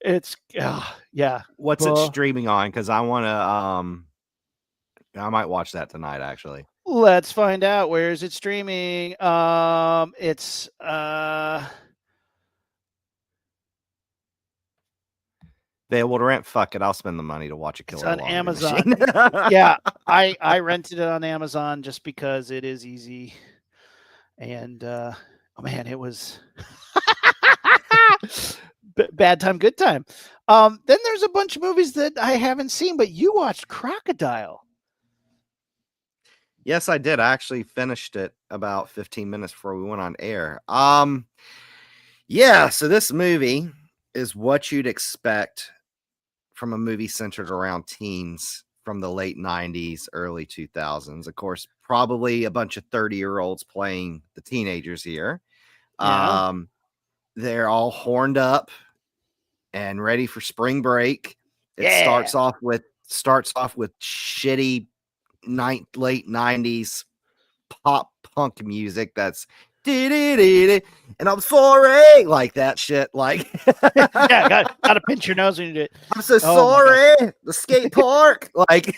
It's yeah. What's it streaming on? Because I want to I might watch that tonight, actually. Let's find out. Where is it streaming? It's Available to rent. Fuck it, I'll spend the money to watch a it's killer on laundry Amazon. machine. Yeah, I rented it on Amazon just because it is easy. And oh man, it was bad time, good time. Then there's a bunch of movies that I haven't seen, but you watched Crocodile. Yes, I did. I actually finished it about 15 minutes before we went on air. Yeah, so this movie is what you'd expect from a movie centered around teens from the late 90s, early 2000s. Of course, probably a bunch of 30-year-olds playing the teenagers here. Yeah. They're all horned up and ready for spring break. It Yeah. starts off with shitty late 90s pop punk music that's and I'm sorry, like that shit. Like, Yeah, gotta pinch your nose when you do it. I'm so Oh my God. sorry. The skate park, like,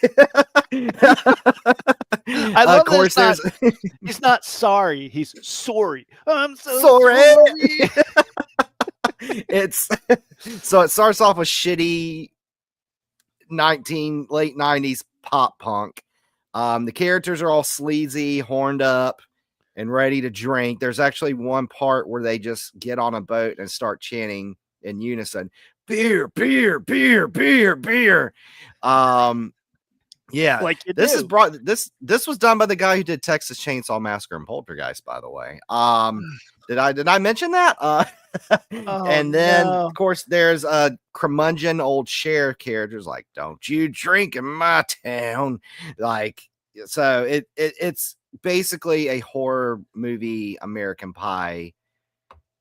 I of love course, that there's he's not sorry, he's sorry. I'm so sorry. sorry. It's so it starts off with shitty late 90s pop punk. The characters are all sleazy, horned up, and ready to drink. There's actually one part where they just get on a boat and start chanting in unison, beer, beer, beer, beer, beer. Yeah, Like you this do. is this was done by the guy who did Texas Chainsaw Massacre and Poltergeist, by the way. Did I mention that? Oh, And then no. of course there's a curmudgeon old sheriff characters like, don't you drink in my town. Like, so it's basically a horror movie American Pie,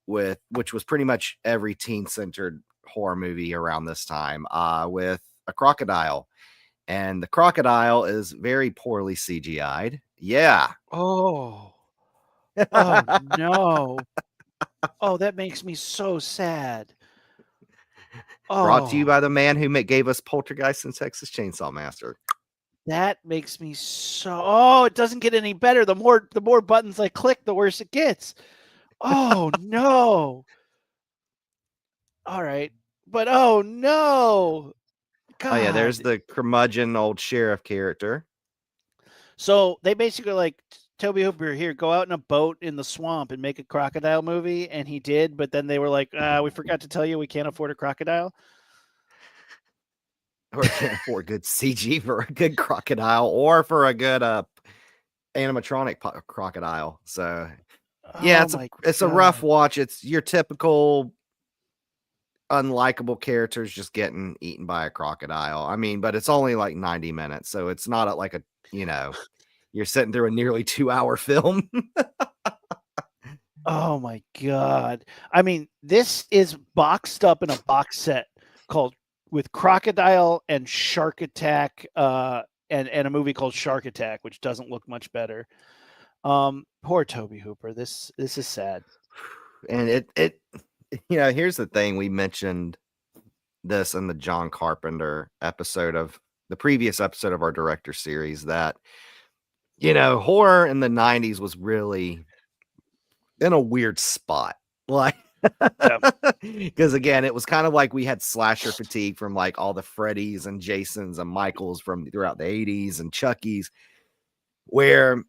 which was pretty much every teen centered horror movie around this time, with a crocodile. And the crocodile is very poorly CGI'd. Yeah. Oh. Oh no. Oh, that makes me so sad. Brought to you Oh, by the man who gave us Poltergeist and Texas Chainsaw Massacre. that makes me so. Oh, it doesn't get any better. The more buttons I click, the worse it gets. Oh no. All right. But oh no. Oh yeah, there's God. the curmudgeon old sheriff character. So they basically like Tobe Hooper here, go out in a boat in the swamp and make a crocodile movie, and he did, but then they were like, we forgot to tell you we can't afford a crocodile. Or can't afford good CG for a good crocodile or for a good animatronic crocodile. So yeah, Oh my it's a rough God. watch. It's your typical unlikable characters just getting eaten by a crocodile. I mean, but it's only like 90 minutes, so it's not like you're sitting through a nearly 2-hour film. Oh my God. I mean, this is boxed up in a box set called with Crocodile and Shark Attack, and a movie called Shark Attack, which doesn't look much better. Poor Tobe Hooper. This is sad. And it here's the thing. We mentioned this in the John Carpenter episode of the previous episode of our director series that horror in the 90s was really in a weird spot. Like, because again, it was kind of like we had slasher fatigue from like all the Freddys and Jasons and Michaels from throughout the 80s and Chucky's, where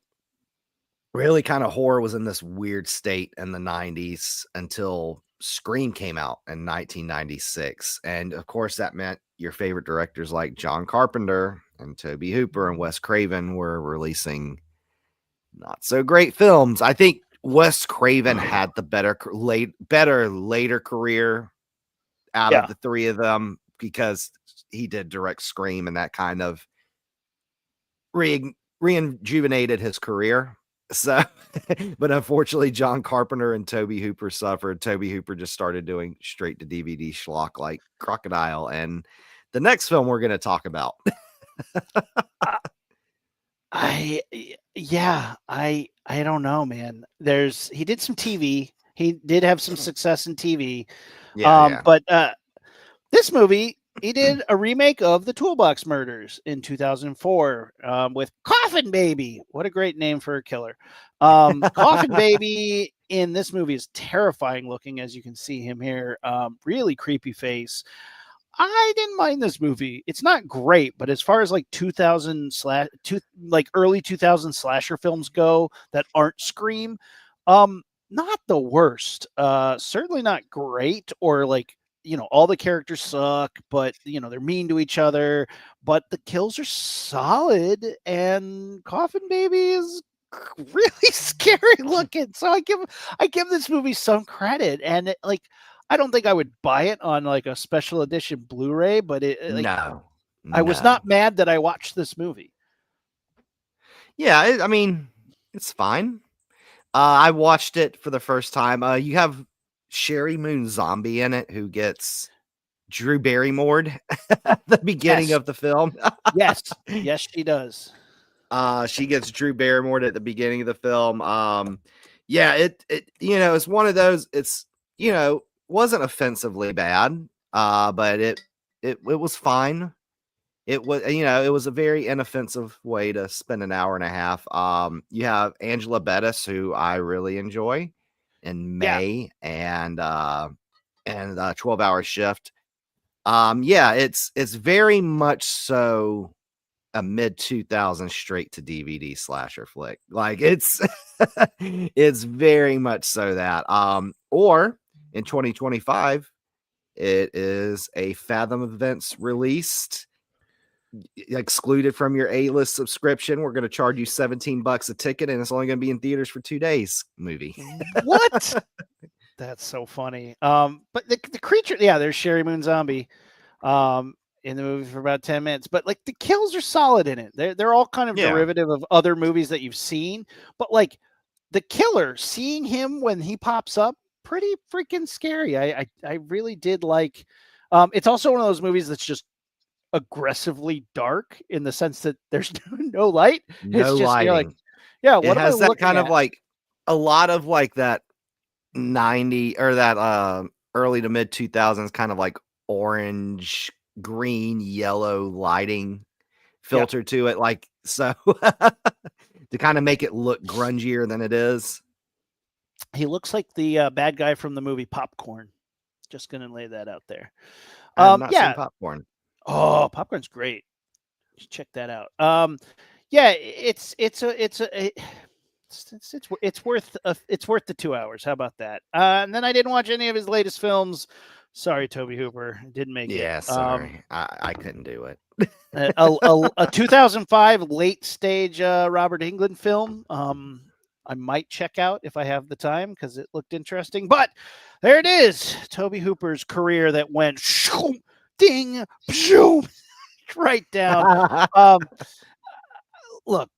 really kind of horror was in this weird state in the 90s until Scream came out in 1996. And of course, that meant your favorite directors like John Carpenter and Tobe Hooper and Wes Craven were releasing not so great films. I think Wes Craven had the better later career out of the three of them because he did direct Scream, and that kind of rejuvenated his career. So, but unfortunately, John Carpenter and Tobe Hooper suffered. Tobe Hooper just started doing straight to DVD schlock like Crocodile, and the next film we're going to talk about. I don't know, man. He did some TV. He did have some success in TV. Yeah. But this movie, he did a remake of the Toolbox Murders in 2004 with Coffin Baby. What a great name for a killer. Coffin Baby in this movie is terrifying looking, as you can see him here. Really creepy face. I didn't mind this movie. It's not great, but as far as like 2000 like early 2000 slasher films go that aren't Scream, not the worst. Certainly not great or like, all the characters suck, but they're mean to each other, but the kills are solid and Coffin Baby is really scary looking. So I give this movie some credit and I don't think I would buy it on like a special edition Blu-ray, but No, I was no. not mad that I watched this movie. Yeah, I mean, it's fine. I watched it for the first time. You have Sherry Moon Zombie in it, who gets Drew Barrymore'd at the beginning Yes. of the film. Yes. Yes, she does. She gets Drew Barrymore'd at the beginning of the film. Yeah, it it's one of those. It's wasn't offensively bad. But it was fine. It was, it was a very inoffensive way to spend an hour and a half. You have Angela Bettis, who I really enjoy, in Yeah. May, and 12-hour shift. Yeah, it's very much so a mid 2000s straight to DVD slasher flick. Like it's it's very much so that. Or in 2025, it is a Fathom Events released, excluded from your A-list subscription. We're going to charge you $17 a ticket, and it's only going to be in theaters for 2 days movie. What? That's so funny. But the creature, yeah, there's Sherry Moon Zombie in the movie for about 10 minutes, but like the kills are solid in it. They're all kind of derivative of other movies that you've seen, but like the killer, seeing him when he pops up, pretty freaking scary. I really did like. It's also one of those movies that's just aggressively dark in the sense that there's no light. No It's just lighting. you're like, yeah, what It am I has that looking kind at? of like a lot of like that 90 or that early to mid 2000s kind of like orange, green, yellow lighting filter to it, like so to kind of make it look grungier than it is. He looks like the bad guy from the movie Popcorn. Just gonna lay that out there. I have not seen Yeah. Popcorn. Oh, Popcorn's great. Check that out. Yeah, it's worth the 2 hours. How about that? And then I didn't watch any of his latest films. Sorry, Tobe Hooper, didn't make it. Yeah, sorry, I couldn't do it. A 2005 late stage Robert Englund film. I might check out if I have the time because it looked interesting. But there it is, Tobe Hooper's career that went shoom, ding, shoom, right down. Look,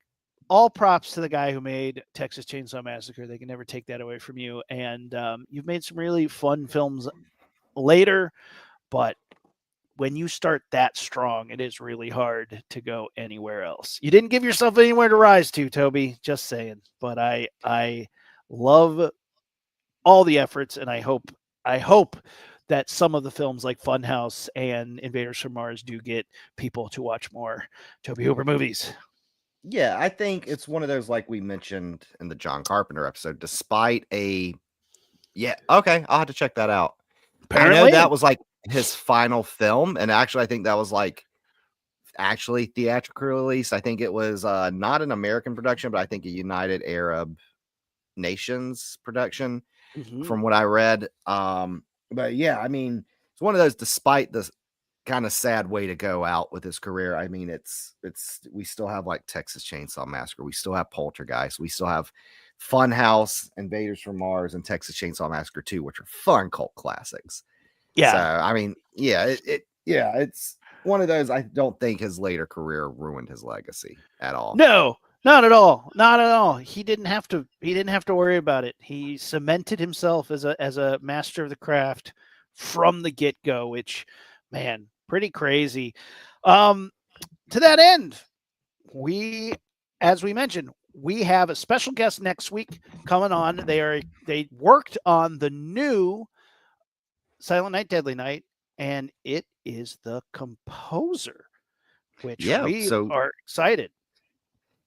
all props to the guy who made Texas Chainsaw Massacre. They can never take that away from you. And you've made some really fun films later, but when you start that strong, it is really hard to go anywhere else. You didn't give yourself anywhere to rise to, Toby. Just saying. But I love all the efforts, and I hope that some of the films like Funhouse and Invaders from Mars do get people to watch more Tobe Hooper movies. Yeah, I think it's one of those, like we mentioned in the John Carpenter episode, despite okay, I'll have to check that out. Apparently. I know that was like his final film, and actually I think that was like theatrical release. I think it was not an American production, but I think a United Arab Nations production, from what I read. But yeah, I mean, it's one of those, despite the kind of sad way to go out with his career. I mean, it's we still have like Texas Chainsaw Massacre, we still have Poltergeist, we still have Funhouse, Invaders from Mars, and Texas Chainsaw Massacre 2, which are fun cult classics. Yeah. So I mean, yeah, it's one of those. I don't think his later career ruined his legacy at all. No, not at all. Not at all. He didn't have to worry about it. He cemented himself as a master of the craft from the get-go, which, man, pretty crazy. To that end, as we mentioned, we have a special guest next week coming on. They worked on the new Silent Night, Deadly Night and it is the composer, which Yeah, we so are excited.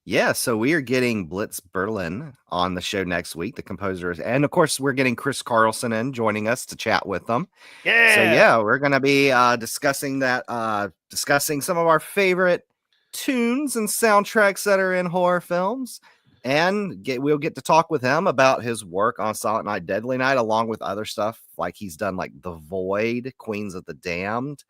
Yeah, so we are getting Blitz Berlin on the show next week, the composers. And of course, we're getting Chris Carlson in joining us to chat with them. So Yeah. yeah, we're going to be discussing that, discussing some of our favorite tunes and soundtracks that are in horror films. And we'll get to talk with him about his work on Silent Night, Deadly Night, along with other stuff like he's done like The Void, Queens of the Damned.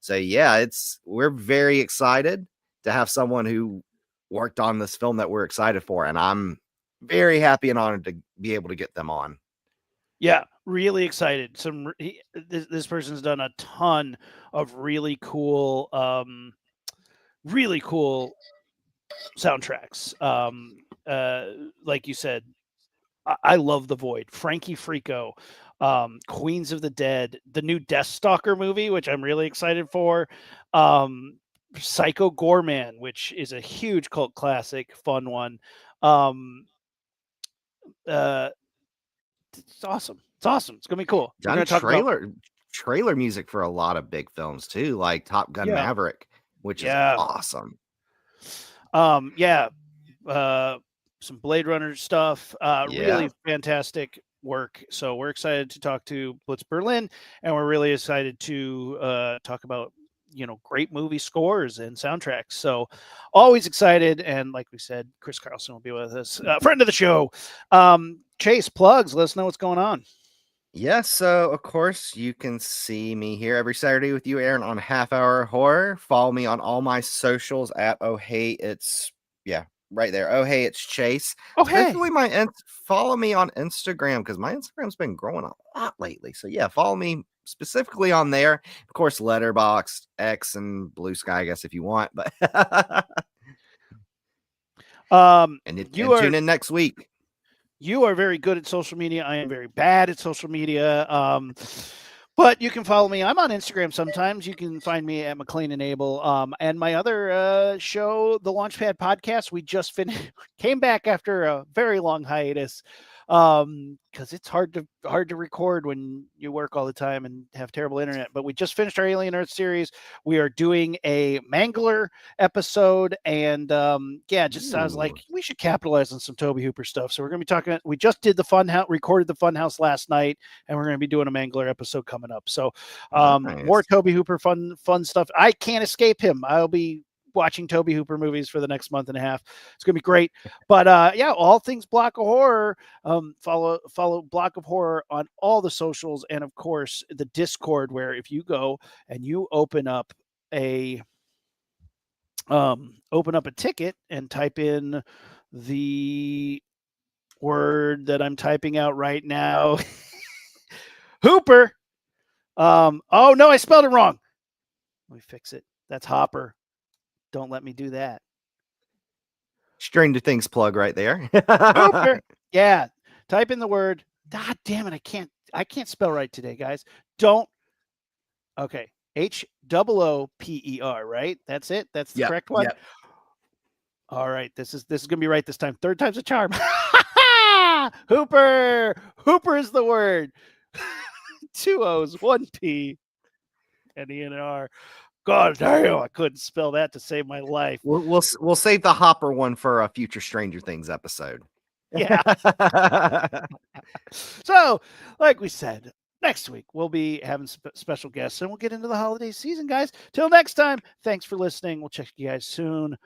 So yeah, we're very excited to have someone who worked on this film that we're excited for, and I'm very happy and honored to be able to get them on. Yeah, really excited. This person's done a ton of really cool soundtracks. Like you said, I love The Void, Frankie Frico, Queens of the Dead, the new Deathstalker movie, which I'm really excited for. Psycho Gorman, which is a huge cult classic, fun one. Uh, it's awesome. It's awesome. It's gonna be cool. We're Done gonna talk about trailer music for a lot of big films too, like Top Gun yeah, Maverick, which is yeah, awesome. yeah. Some Blade Runner stuff. Yeah. Really fantastic work. So we're excited to talk to Blitz Berlin, and we're really excited to talk about great movie scores and soundtracks. So always excited, and like we said, Chris Carlson will be with us, friend of the show. Chase, plugs. Let us know what's going on. Yeah, so of course you can see me here every Saturday with you, Aaron, on Half Hour Horror. Follow me on all my socials at right there. Oh hey, it's Chase. Oh hey, Specifically, follow me on Instagram because my Instagram's been growing a lot lately. So yeah, follow me specifically on there. Of course, Letterboxd, X, and Blue Sky, I guess if you want. But and tune in next week. You are very good at social media. I am very bad at social media. But you can follow me. I'm on Instagram sometimes. You can find me at McLean and Abel. And my other show, the Launchpad Podcast, we just came back after a very long hiatus because it's hard to record when you work all the time and have terrible internet. But we just finished our Alien Earth series. We are doing a Mangler episode, and sounds like we should capitalize on some Tobe Hooper stuff. So we're going to be talking. We just did recorded the Funhouse last night, and we're going to be doing a Mangler episode coming up. So Nice. more Tobe Hooper fun stuff. I can't escape him. I'll be watching Tobe Hooper movies for the next month and a half. It's gonna be great. But all things Block of Horror. Follow Block of Horror on all the socials, and of course the Discord, where if you go and you open up a ticket and type in the word that I'm typing out right now, Hooper. Oh no, I spelled it wrong. Let me fix it. That's Hopper. Don't let me do that. Stranger Things plug right there. Hooper. Yeah. Type in the word. God damn it. I can't spell right today, guys. Don't. Okay. HOOPER, right? That's it. That's the correct one. Yep. All right. This is gonna be right this time. Third time's a charm. Hooper. Hooper is the word. 2 O's, 1 P, and E and R. God damn, I couldn't spell that to save my life. We'll save the Hopper one for a future Stranger Things episode. Yeah. So, like we said, next week we'll be having special guests, and we'll get into the holiday season, guys. Till next time, thanks for listening. We'll check you guys soon.